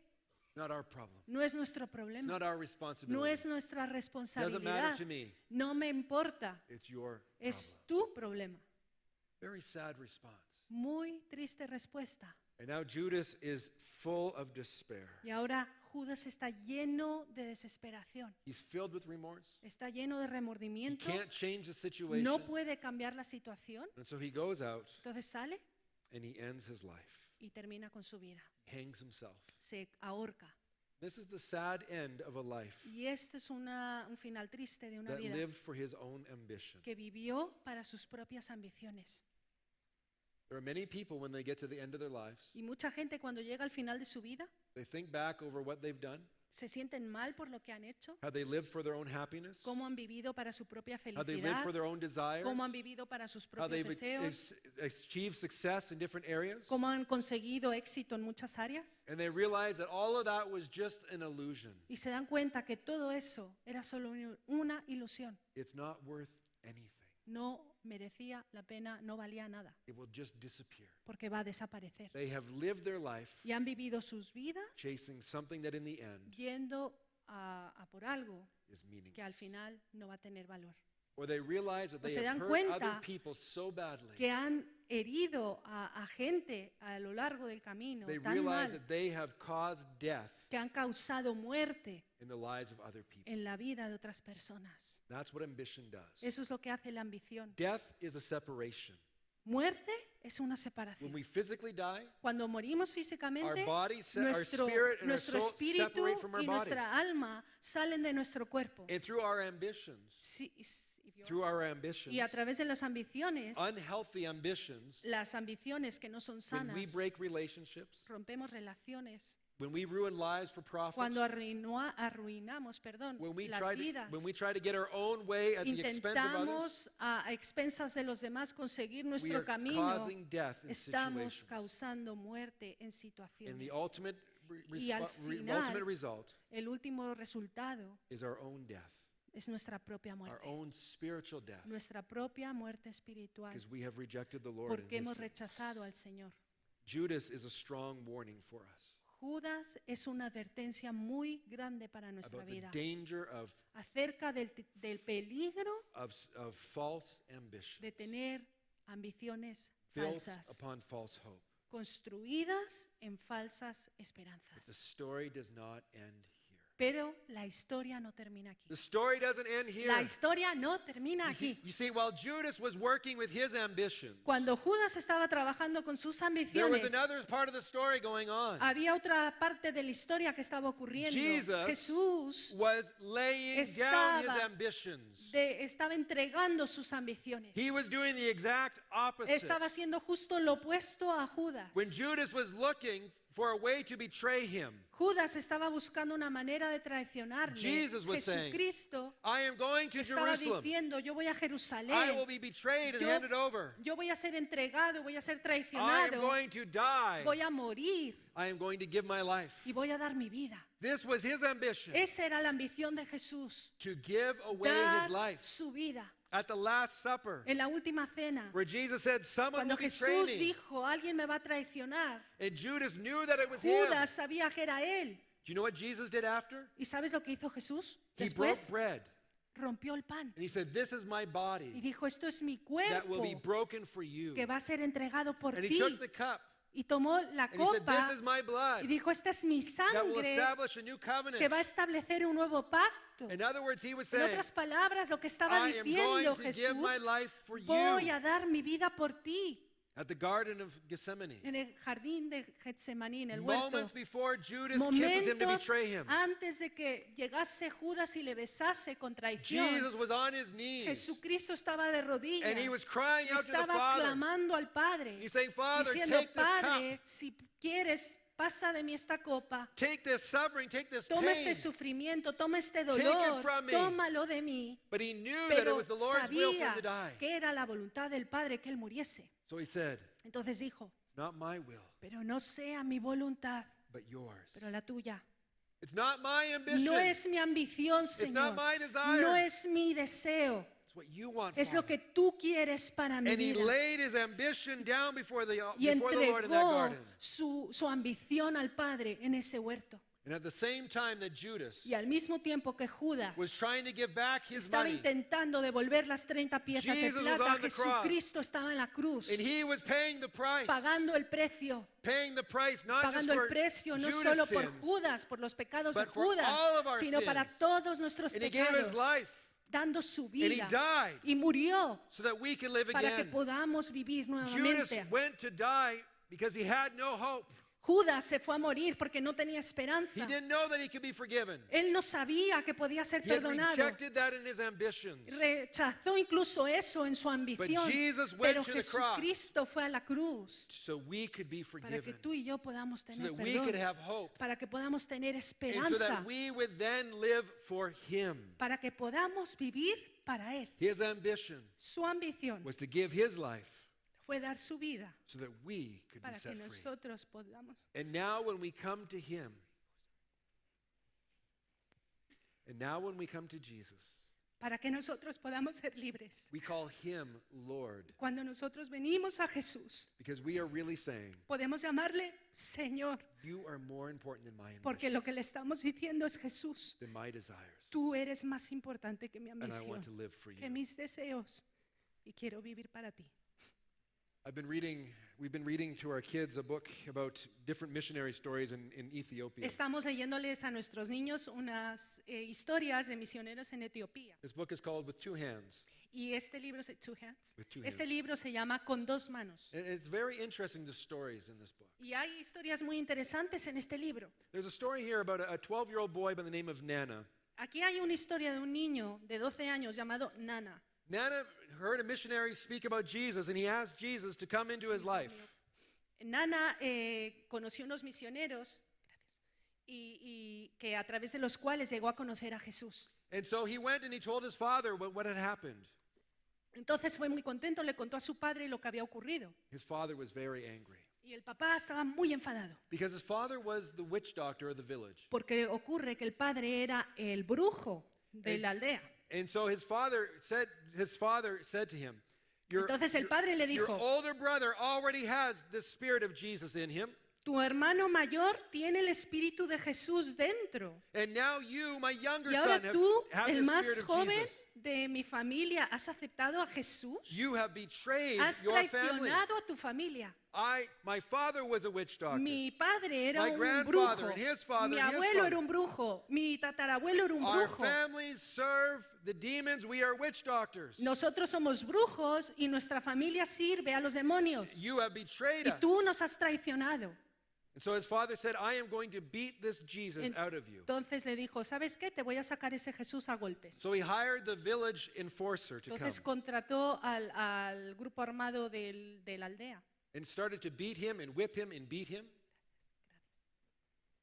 Not our problem. No es nuestro It's problema, not our no responsibility. es nuestra Doesn't responsabilidad, matter to me. no me importa, It's your es problem. tu problema. Very sad response. Muy triste respuesta. And now Judas is full of despair. Y ahora Judas está lleno de desesperación, He's filled with remorse. está lleno de He remordimiento, can't change the situation. no puede cambiar la situación, And so he goes out entonces sale and he ends his life. y termina con su vida, Hangs himself. se ahorca. This is the sad end of a life Y este es un final triste de una that vida lived for his own ambition. que vivió para sus propias ambiciones. There are many people when they get to the end of their lives, Y mucha gente cuando llega al final de su vida they think back over what they've done, se sienten mal por lo que han hecho, how they lived for their own happiness, cómo han vivido para su propia how they lived felicidad, for their own desires, cómo han vivido para sus how propios they've deseos, achieved success in different areas. cómo han conseguido éxito en muchas áreas. And they realize that all of that was just an illusion. Y se dan cuenta que todo eso era solo una ilusión. It's not worth anything. No merecía la pena, no valía nada, It will just disappear. porque va a desaparecer. They have lived their life Y han vivido sus vidas chasing something that in the end yendo a por algo is meaningless. que al final no va a tener valor. Or they realize that O they se have dan hurt cuenta other people so badly. Que han herido a gente a lo largo del camino They tan realize mal that they have caused death que han causado muerte in the lives of other people. en la vida de otras personas. That's what ambition does. Eso es lo que hace la ambición. Death is a separation. Muerte es una When separación. we physically die, Cuando morimos our físicamente, body, our nuestro, spirit, and our nuestro soul espíritu separate from our y body. nuestra alma salen de nuestro cuerpo. And through our ambitions, Sí, through our ambitions, y a través de las ambiciones, unhealthy ambitions, las ambiciones que no son when we sanas, break relationships, rompemos relaciones. when we ruin lives for profit, Cuando arruinamos, when we las try vidas. to get our own way at the expense of others, Intentamos a expensas de los demás conseguir we nuestro are camino, causing death in estamos situations. causando muerte en And situaciones. the ultimate Y al final, ultimate result El último resultado is our own death, es nuestra propia our muerte, own spiritual death, nuestra propia muerte espiritual, because we have rejected the Lord. porque And hemos his things. rechazado al Señor. Judas is a strong warning for us Judas es una advertencia muy grande para nuestra about the vida danger acerca del peligro of false ambition de tener ambiciones built falsas, upon false hope. construidas en falsas The esperanzas. story does not end here. Pero la historia no termina aquí. The story doesn't end here. La historia no termina aquí. You see, while Judas was working with his ambition, Cuando Judas estaba trabajando con sus there was ambiciones, another part of the story going on. había otra parte de la historia que estaba ocurriendo. Jesus Jesús Was laying down his Estaba ambitions. estaba entregando sus ambiciones. He was doing the exact opposite. Estaba haciendo justo lo opuesto a Judas. When Judas was looking for a way to betray him, Judas estaba buscando una manera de traicionarle. Jesus was saying, Jesucristo I am going to estaba Jerusalem. diciendo, yo voy a I will Jerusalén, be betrayed and Yo- handed over. yo voy a ser entregado, voy a ser I am traicionado, going to die. voy a morir I am going to give my life. y voy a dar mi vida. This was his ambition, Esa era la ambición de Jesús, to give away his dar life. su vida. at the Last Supper, en la última cena, where Jesus said, someone cuando will betray Jesús me. dijo, alguien me va a traicionar, And Judas knew that it was him. Judas sabía que era él. Do you know what Jesus did after? ¿Y sabes lo que hizo Jesús? He broke Después bread. rompió el pan And he said, this is my y body dijo, esto es mi that will be cuerpo broken for you. que va a ser entregado por And he ti. took the cup. Y tomó la And he said, copa this is my blood y dijo, esta es mi that will sangre establish a new covenant. que va a establecer un nuevo pacto. In other words, he was En saying, otras palabras, lo que estaba I am going diciendo to Jesús, give my life for voy you. a dar mi vida por ti. At the Garden of Gethsemane, En el jardín de Getsemaní, en el huerto. moments before Judas kisses him to Momentos betray him, antes de que llegase Judas y le besase con traición, Jesus was on his knees. Jesucristo estaba de rodillas And he was crying y out to the estaba Father. clamando al Padre, He's saying, Father, diciendo, take this Padre, cup. si quieres, pasa de mí esta copa, Take this suffering, take this toma pain. este sufrimiento, toma este it dolor, from me. tómalo de mí. But he knew that it Pero was the Lord's will for him sabía to die. que era la voluntad del Padre que él muriese. So he said, Entonces dijo, not my will, pero no sea mi voluntad, but yours. pero la tuya. It's not my ambition. No es mi ambición, It's Señor. not my desire. No es mi deseo. It's what you want, Es lo Father. que tú quieres para mi And he vida. laid his ambition down before the Y Lord in that entregó garden. su ambición al Padre en ese huerto. And at the same time that Judas Y al mismo tiempo que Judas was trying to give back his estaba money, intentando devolver las 30 piezas de Jesus was plata, on the cross. Jesucristo estaba en la cruz, and he was paying the price, pagando el precio, paying the price not just pagando el for precio no Judas' solo por sins, Judas, por los pecados de but for Judas, all of our sino para sins. todos nuestros and he gave his pecados, life dando su and he vida died y murió so that we can live para que again. podamos vivir Judas nuevamente. went to die because he had no hope. Judas se fue a morir porque no tenía esperanza. He didn't know that he could be forgiven. Él no sabía que podía ser He had perdonado. rejected that in his ambitions. Rechazó incluso eso en su ambición. Jesus went Pero to the cross. Jesucristo fue a la cruz So we could be para que forgiven. tú y yo podamos So tener that we could perdón, have hope. para que podamos tener And so esperanza, that we would then live for him. para que podamos vivir para Él. His ambition Su ambición was to give his life fue dar su vida so that we could be para que set free. nosotros podamos. And now when we come to him, and now when we come to Jesus, Para que nosotros podamos ser libres. we call him Lord Cuando nosotros venimos a Jesús, because we are really saying, podemos llamarle Señor, you are more important than my porque ambition, lo que le estamos diciendo es Jesús, than my desires, tú eres más importante que mi and I want to ambición, live for que you. mis deseos, y quiero vivir para ti. We've been reading to our kids a book about different missionary stories in Ethiopia. Estamos leyéndoles a nuestros niños unas historias de misioneros en Etiopía. This book is called With Two Hands. Y este libro, Two Hands, With Two este Hands. libro se llama Con dos manos. And it's very interesting, the stories in this book. Y hay historias muy interesantes en este libro. There's a story here about a 12-year-old boy by the name of Nana. Aquí hay una historia de un niño de 12 años llamado Nana. Nana heard a missionary speak about Jesus, and he asked Jesus to come into his life. Nana conoció unos misioneros y que a través de los cuales llegó a conocer a Jesús. And so he went and he told his father what had happened. Entonces fue muy contento, le contó a su padre lo que había ocurrido. His father was very angry Y el papá estaba muy enfadado, because his father was the witch doctor of the village. porque ocurre que el padre era el brujo de la aldea. And so his father said to him, Entonces el padre le your dijo, older brother already has the spirit of Jesus in him. tu hermano mayor tiene el espíritu de Jesús dentro. And now you, my younger Y son, ahora tú, have el the más spirit of joven Jesus. de mi familia, ¿has aceptado a Jesús? You have betrayed Has your family. traicionado a tu familia. My father was a witch doctor. Mi padre era My un grandfather brujo. and his father Mi and his abuelo father. era un brujo. Mi tatarabuelo era un Our brujo. families serve the demons. We are witch doctors. Nosotros somos brujos y nuestra familia sirve a los demonios. You have betrayed Y us. tú nos has traicionado. And so his father said, I am going to beat this Jesus out of you. Entonces le dijo, ¿sabes qué? Te voy a sacar ese Jesús a golpes. So he hired the village enforcer to come Entonces contrató al grupo armado de la aldea. and started to beat him and whip him and beat him.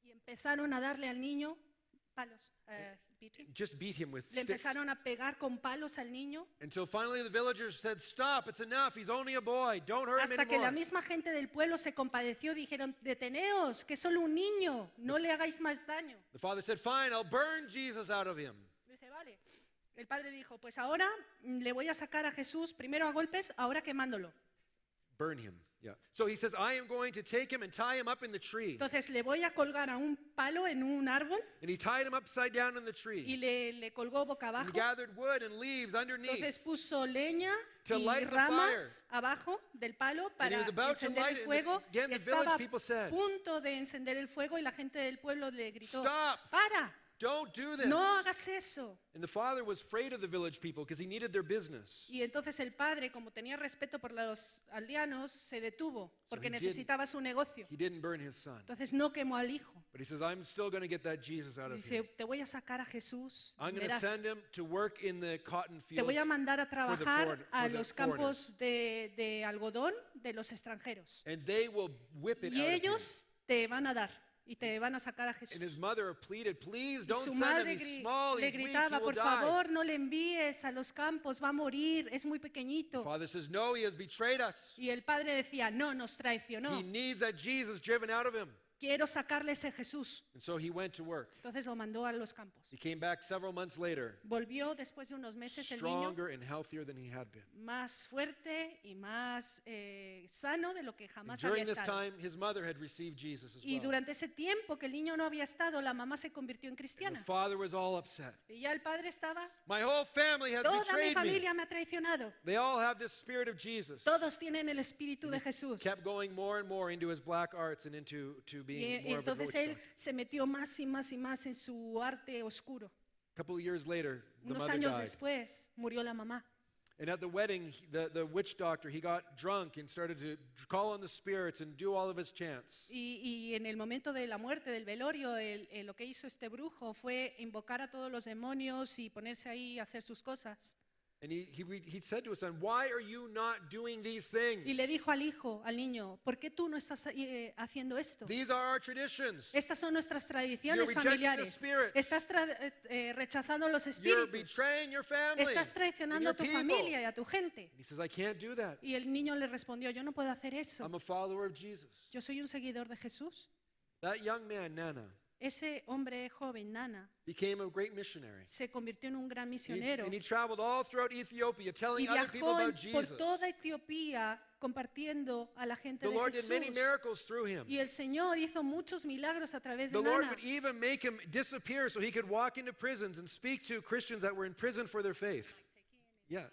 Y empezaron a darle al niño palos. beating. Just beat him with Le sticks. empezaron a pegar con palos al niño. Until finally the villagers said, stop, it's enough. He's only a boy. Don't hurt him Hasta que la anymore. misma gente del pueblo se compadeció, dijeron, deteneos, que es solo un niño, no le hagáis más daño. The father said, fine, I'll burn Jesus out of him. Dice, vale, El padre dijo, pues ahora le voy a sacar a Jesús primero a golpes, ahora quemándolo. Burn him. Yeah. So he says, I am going to take him and tie him up in the tree. Entonces le voy a colgar a un palo en un árbol And he tied him upside down in the y tree. le colgó boca And abajo. gathered wood and leaves underneath. Entonces puso leña To y light the ramas abajo del palo And he para was about to encender light el it. fuego. And again, Y the village estaba people a said, punto de encender el fuego y la gente del pueblo le gritó, Stop! ¡para! Don't do this. No hagas eso. And the father was afraid of the village people because he needed their business. Y entonces el padre, como tenía respeto por los aldeanos, se detuvo porque he didn't. necesitaba su negocio. He didn't burn his son. Entonces no quemó al hijo. But he says, I'm still going to get that Jesus out Y of dice, him. te voy a sacar a Jesús, I'm going to verás, send him to work in the cotton te fields. voy a mandar a trabajar a for the los foreigners. campos de algodón de los extranjeros. And they will whip it Y out of him. ellos te van a dar y te van a sacar a And his Jesús. mother pleaded, please Y don't su send him. madre He's small, le he's weak, gritaba, he will por die. favor, no le envíes a los campos, va a morir, es muy The pequeñito. father says, no, he has betrayed us. Y el padre decía, no, nos traicionó, He needs that Jesus driven out of him. quiero sacarle ese Jesús. And so he went to work. Entonces lo mandó a los campos. He came back several months later, Volvió después de unos meses el niño stronger and healthier than he had been. más fuerte y más sano de lo que And jamás había during this estado. time, his mother had received Jesus as Y well. durante ese tiempo que el niño no había estado, la mamá se convirtió en And the cristiana. father was all upset. Y ya el padre estaba, My whole family has toda mi betrayed me. familia me ha traicionado. They all have this spirit of Jesus. Todos tienen el espíritu de Jesús. Kept going more and more into his black arts and into being Y more of a entonces witch él doctor. se metió más y más y más en su arte oscuro. A couple of years later, the Unos mother años died. después murió la mamá. And at the wedding, the witch doctor, he got drunk and started to call on the spirits and do all of his chants. Y en el momento de la muerte, del velorio, lo que hizo este brujo fue invocar a todos los demonios y ponerse ahí a hacer sus cosas. And he said to his son, why are you not doing these things? Y le dijo al hijo, al niño, ¿por qué tú no estás haciendo esto? These are our traditions. Estas son nuestras tradiciones You're rejecting the familiares. spirits. Estás rechazando los You're espíritus. betraying your family Estás and traicionando a your tu people. familia y a tu gente. And he says, I can't do that. Y el niño le respondió, yo no puedo hacer eso. I'm a follower of Jesus. Yo soy un seguidor de Jesús. That young man, Nana, Ese hombre joven, Nana, became a great missionary. se convirtió en un gran He- misionero and he traveled all throughout Ethiopia y telling other people viajó about por Jesus. toda Etiopía compartiendo a la gente The de Lord did many Jesús. miracles through him. Y el Señor hizo muchos milagros a través The de Lord Nana. would even make him disappear so he could walk into prisons and speak to Christians that were in prison for their faith. Yeah,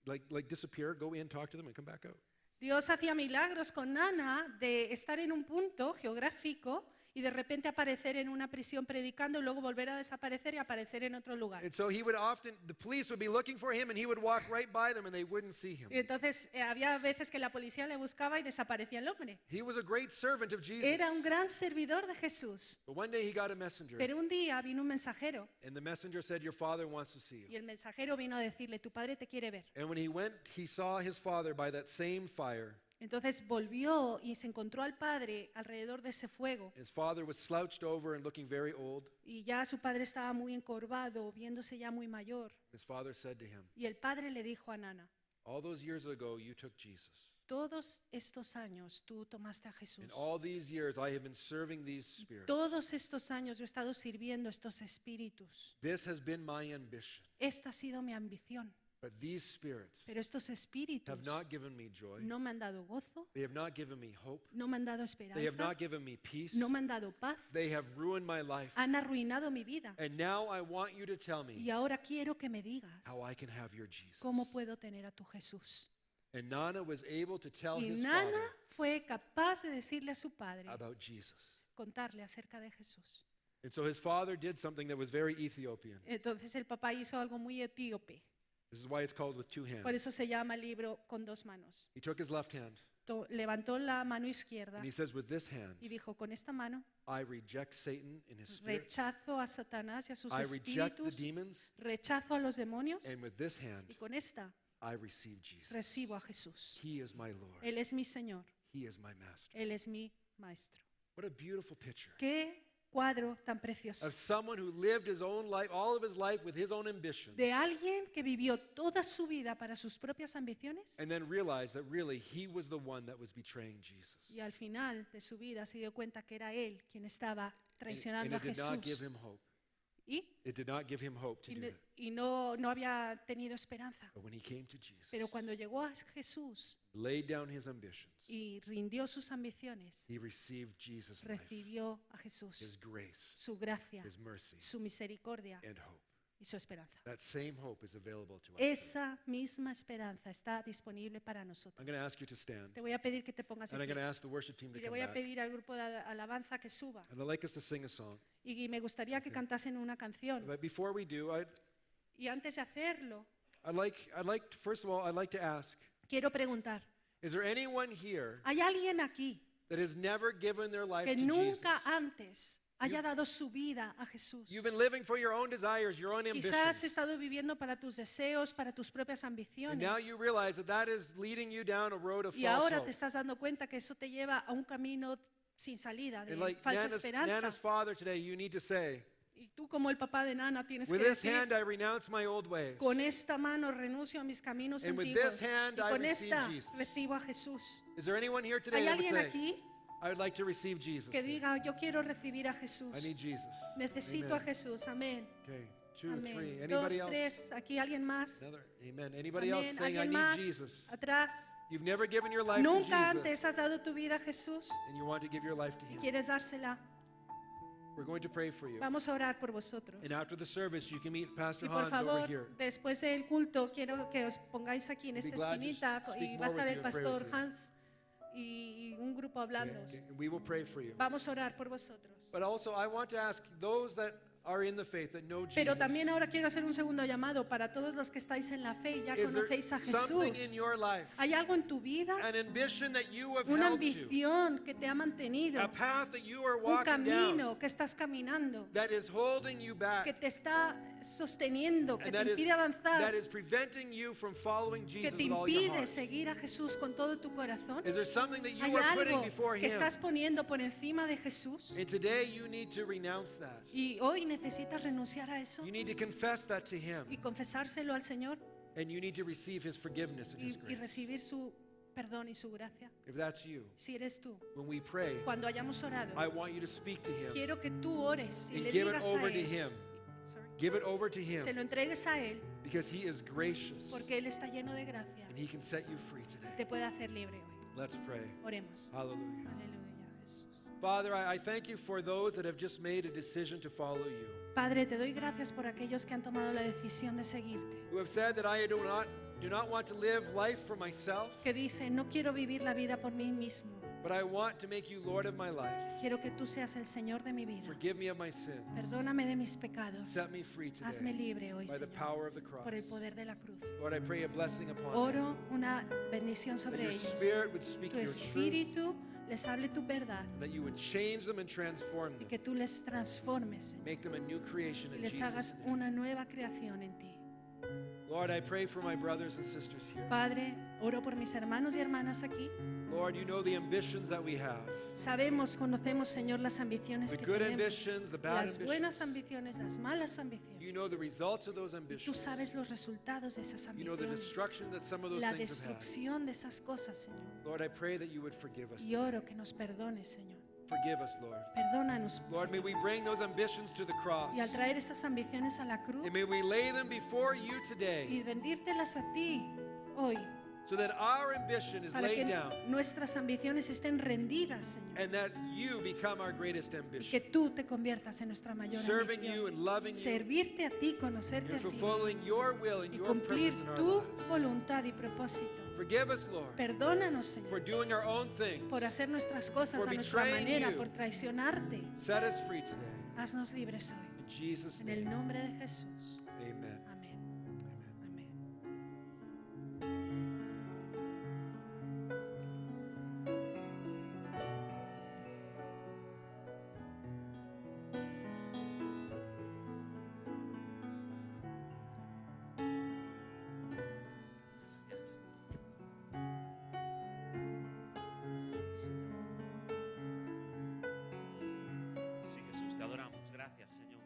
like disappear, go in, talk to them, and come back out. Dios hacía milagros con Nana de estar en un punto geográfico y de repente aparecer en una prisión predicando y luego volver a desaparecer y aparecer en otro lugar. And so he would often, the police would be looking for him and he would walk right by them and they wouldn't see him. Y entonces había veces que la policía le buscaba y desaparecía el hombre. He was a great servant of Jesus. Era un gran servidor de Jesús. But one day he got a messenger Pero un día vino un mensajero and the messenger said, your father wants to see y you. el mensajero vino a decirle, tu padre te quiere ver. And when he went, he saw his father by that same fire. Entonces volvió y se encontró al padre alrededor de ese fuego. His father was slouched over and looking very old. Y ya su padre estaba muy encorvado, viéndose ya muy mayor. His father said to him, Y el padre le dijo a Nana, all those years ago you took Jesus. todos estos años tú tomaste a Jesús. And all these years I have been serving these spirits. Todos estos años yo he estado sirviendo estos espíritus. This has been my ambition. Esta ha sido mi ambición. But these spirits Pero estos espíritus have not given me joy. no me han dado gozo, They have not given me hope. no me han dado They have esperanza, not given me peace. no me han dado paz, They have ruined my life. han arruinado mi vida. And now I want you to tell me Y ahora quiero que me digas how I can have your Jesus. cómo puedo tener a tu Jesús. And Nana was able to tell Y his Nana father fue capaz de decirle a su padre, about Jesus. contarle acerca de Jesús. And so his father did something that was very Ethiopian. Entonces el papá hizo algo muy etíope. This is why it's called with two Por hands. eso se llama el libro con dos manos. He took his left hand Levantó la mano izquierda and he says, with this hand, y dijo, con esta mano I reject Satan and his spirit. rechazo a Satanás y a sus I reject the espíritus, demons. rechazo a los demonios And with this hand, y con esta I receive Jesus. recibo a Jesús. He is my Lord. Él es mi Señor, He is my master. Él es mi Maestro. What a beautiful picture Qué cuadro tan precioso. of someone who lived his own life, all of his life with his own ambitions, De alguien que vivió toda su vida para sus propias ambiciones and then realized that really he was the one that was betraying Jesus. y al final de su vida se dio cuenta que era Él quien estaba And traicionando a it did not give Jesús him hope. Y, It did not give him hope to y do ne- that. y no había tenido esperanza. But when he came to Jesus, Pero cuando llegó a Jesús laid down his ambitions, y rindió sus ambiciones, he received Jesus' life, recibió a his Jesús, grace, su gracia, his mercy, su misericordia and hope. y su esperanza. That same hope is available to us today. Esa misma esperanza está disponible para I'm nosotros. going to ask you to stand, Te voy a pedir que te pongas and en I'm going to pie. ask the worship team to Y le come voy a back. pedir al grupo de alabanza que suba. And I'd like us to sing a song. Y me gustaría que cantasen una canción. But before we do, Y antes de hacerlo, first of all, I'd like to ask, quiero preguntar, is there anyone here ¿hay alguien aquí that has never given their life que to Jesus? nunca antes haya dado su vida a Jesús? You've been living for your own desires, your own Quizás has ambitions. estado viviendo para tus deseos, para tus propias And ambiciones. now you realize that that is leading you down a road of Y false ahora hope. te estás dando cuenta que eso te lleva a un camino sin salida, de And like falsa Nana's esperanza. father today, you need to say, Y tú como el papá de Nana tienes with que this decir, hand I renounce my old ways. con esta mano renuncio a mis caminos And with antiguos. this hand Y I con receive esta Jesus. recibo a Jesús. Is there anyone here today ¿Hay that would alguien say, aquí I would like to receive Jesus? que today. diga, yo quiero recibir a Jesús? I need Jesus. Necesito a Amen. Jesús. Amén. Okay, 2, 3. Amén. Anybody 2, else? 3. Aquí alguien más. Another. Amen. Anybody else Amén. saying, I ¿Alguien need más? Jesus? Atrás. You've never given your life to Nunca Jesus, antes has dado tu vida a Jesús and you want to give your life to y Him. quieres dársela. We're going to pray for you. Vamos a orar por vosotros. And after the service, you can meet Pastor Y por Hans over favor, here. después del culto, quiero que os pongáis aquí en We'd be esta glad to esquinita speak y more va a estar with el you and pray pastor with you. Hans y un grupo Okay, hablando. okay, and we will pray for you. Vamos a orar por vosotros. But also, I want to ask those that are in the faith, that know Pero Jesus. también ahora quiero hacer un segundo llamado para todos los que estáis en la fe y ya Is there conocéis a something Jesús. in your life, ¿Hay algo en tu vida? an ambition that you have Una held to, ambición que te ha mantenido, a path that you are un walking down, camino que estás caminando, that is holding you back, que te está sosteniendo, que and te that is, impide that avanzar, is preventing you from following que Jesus te with all your impide heart? seguir a Jesús con todo tu corazón? Is there something that you ¿Hay are putting algo before que Him? estás poniendo por encima de Jesús? And today you need to renounce that. Y hoy necesitas renunciar a eso You need to confess that to Him. y confesárselo al Señor And you need to receive His forgiveness and His y grace. recibir su perdón y su gracia. If that's you, Si eres tú, when we pray, cuando hayamos orado, I want you to speak to Him quiero que tú ores y and le give it digas a over to Él, Him. sorry, Give it over to Him se lo entregues a Él because He is gracious porque Él está lleno de gracia. and He can set you free Te today. puede hacer libre hoy. Let's pray. Oremos. Hallelujah. Aleluya, Jesús. Father, I thank you for those that have just made a decision to follow you, Padre, te doy gracias por aquellos que han tomado la decisión de seguirte. who have said that I do not want to live life for myself, Que dicen, no quiero vivir la vida por mí mismo. but I want to make you Lord of my life. Quiero que tú seas el Señor de mi vida. Forgive me of my sins. Perdóname de mis pecados. Set me free Hazme today libre hoy, by the Señor, power of the cross. por el poder de la cruz. Lord, I pray a blessing upon them. Oro una bendición That sobre your ellos. Spirit would speak Tu your truth, espíritu les hable tu verdad that you would change them and transform y them. que tú les transformes, Señor, Make them a new creation y in les Jesus' hagas name. una nueva creación en ti. Lord, I pray for my brothers and sisters here. Padre, oro por mis hermanos y hermanas aquí. Lord, you know the ambitions that we have. Sabemos, conocemos, Señor, las ambiciones The que good tenemos. ambitions, the bad Las buenas ambitions. ambiciones, las malas ambiciones. You know the results of those Y tú ambitions. sabes los resultados de esas You know the ambiciones. destruction that some of those La things have had. destrucción de esas cosas, Señor. Lord, I pray that you would forgive us. Y oro que nos perdones, Señor. Forgive us, Lord. Perdónanos, Lord, may Señor. we bring those ambitions to the cross. Y al traer esas ambiciones a la cruz And may we lay them before you today y rendírtelas a ti hoy, so that our ambition is para que laid down nuestras ambiciones estén rendidas, Señor. and that you become our greatest Y ambition. que tú te conviertas en nuestra mayor Serving you and ambición. loving you Servirte a ti, conocerte and a ti fulfilling your will and y your cumplir purpose in our tu lives. voluntad y propósito. Forgive us, Lord, Perdónanos, for Señor, doing our own thing. por hacer nuestras cosas for a nuestra betraying manera, you. por traicionarte. Set us free today. Haznos libres hoy. In Jesus' En el name, nombre de Jesús. amen. Amén. Amen. Amén. Sí, Jesús, te adoramos. Gracias, Señor.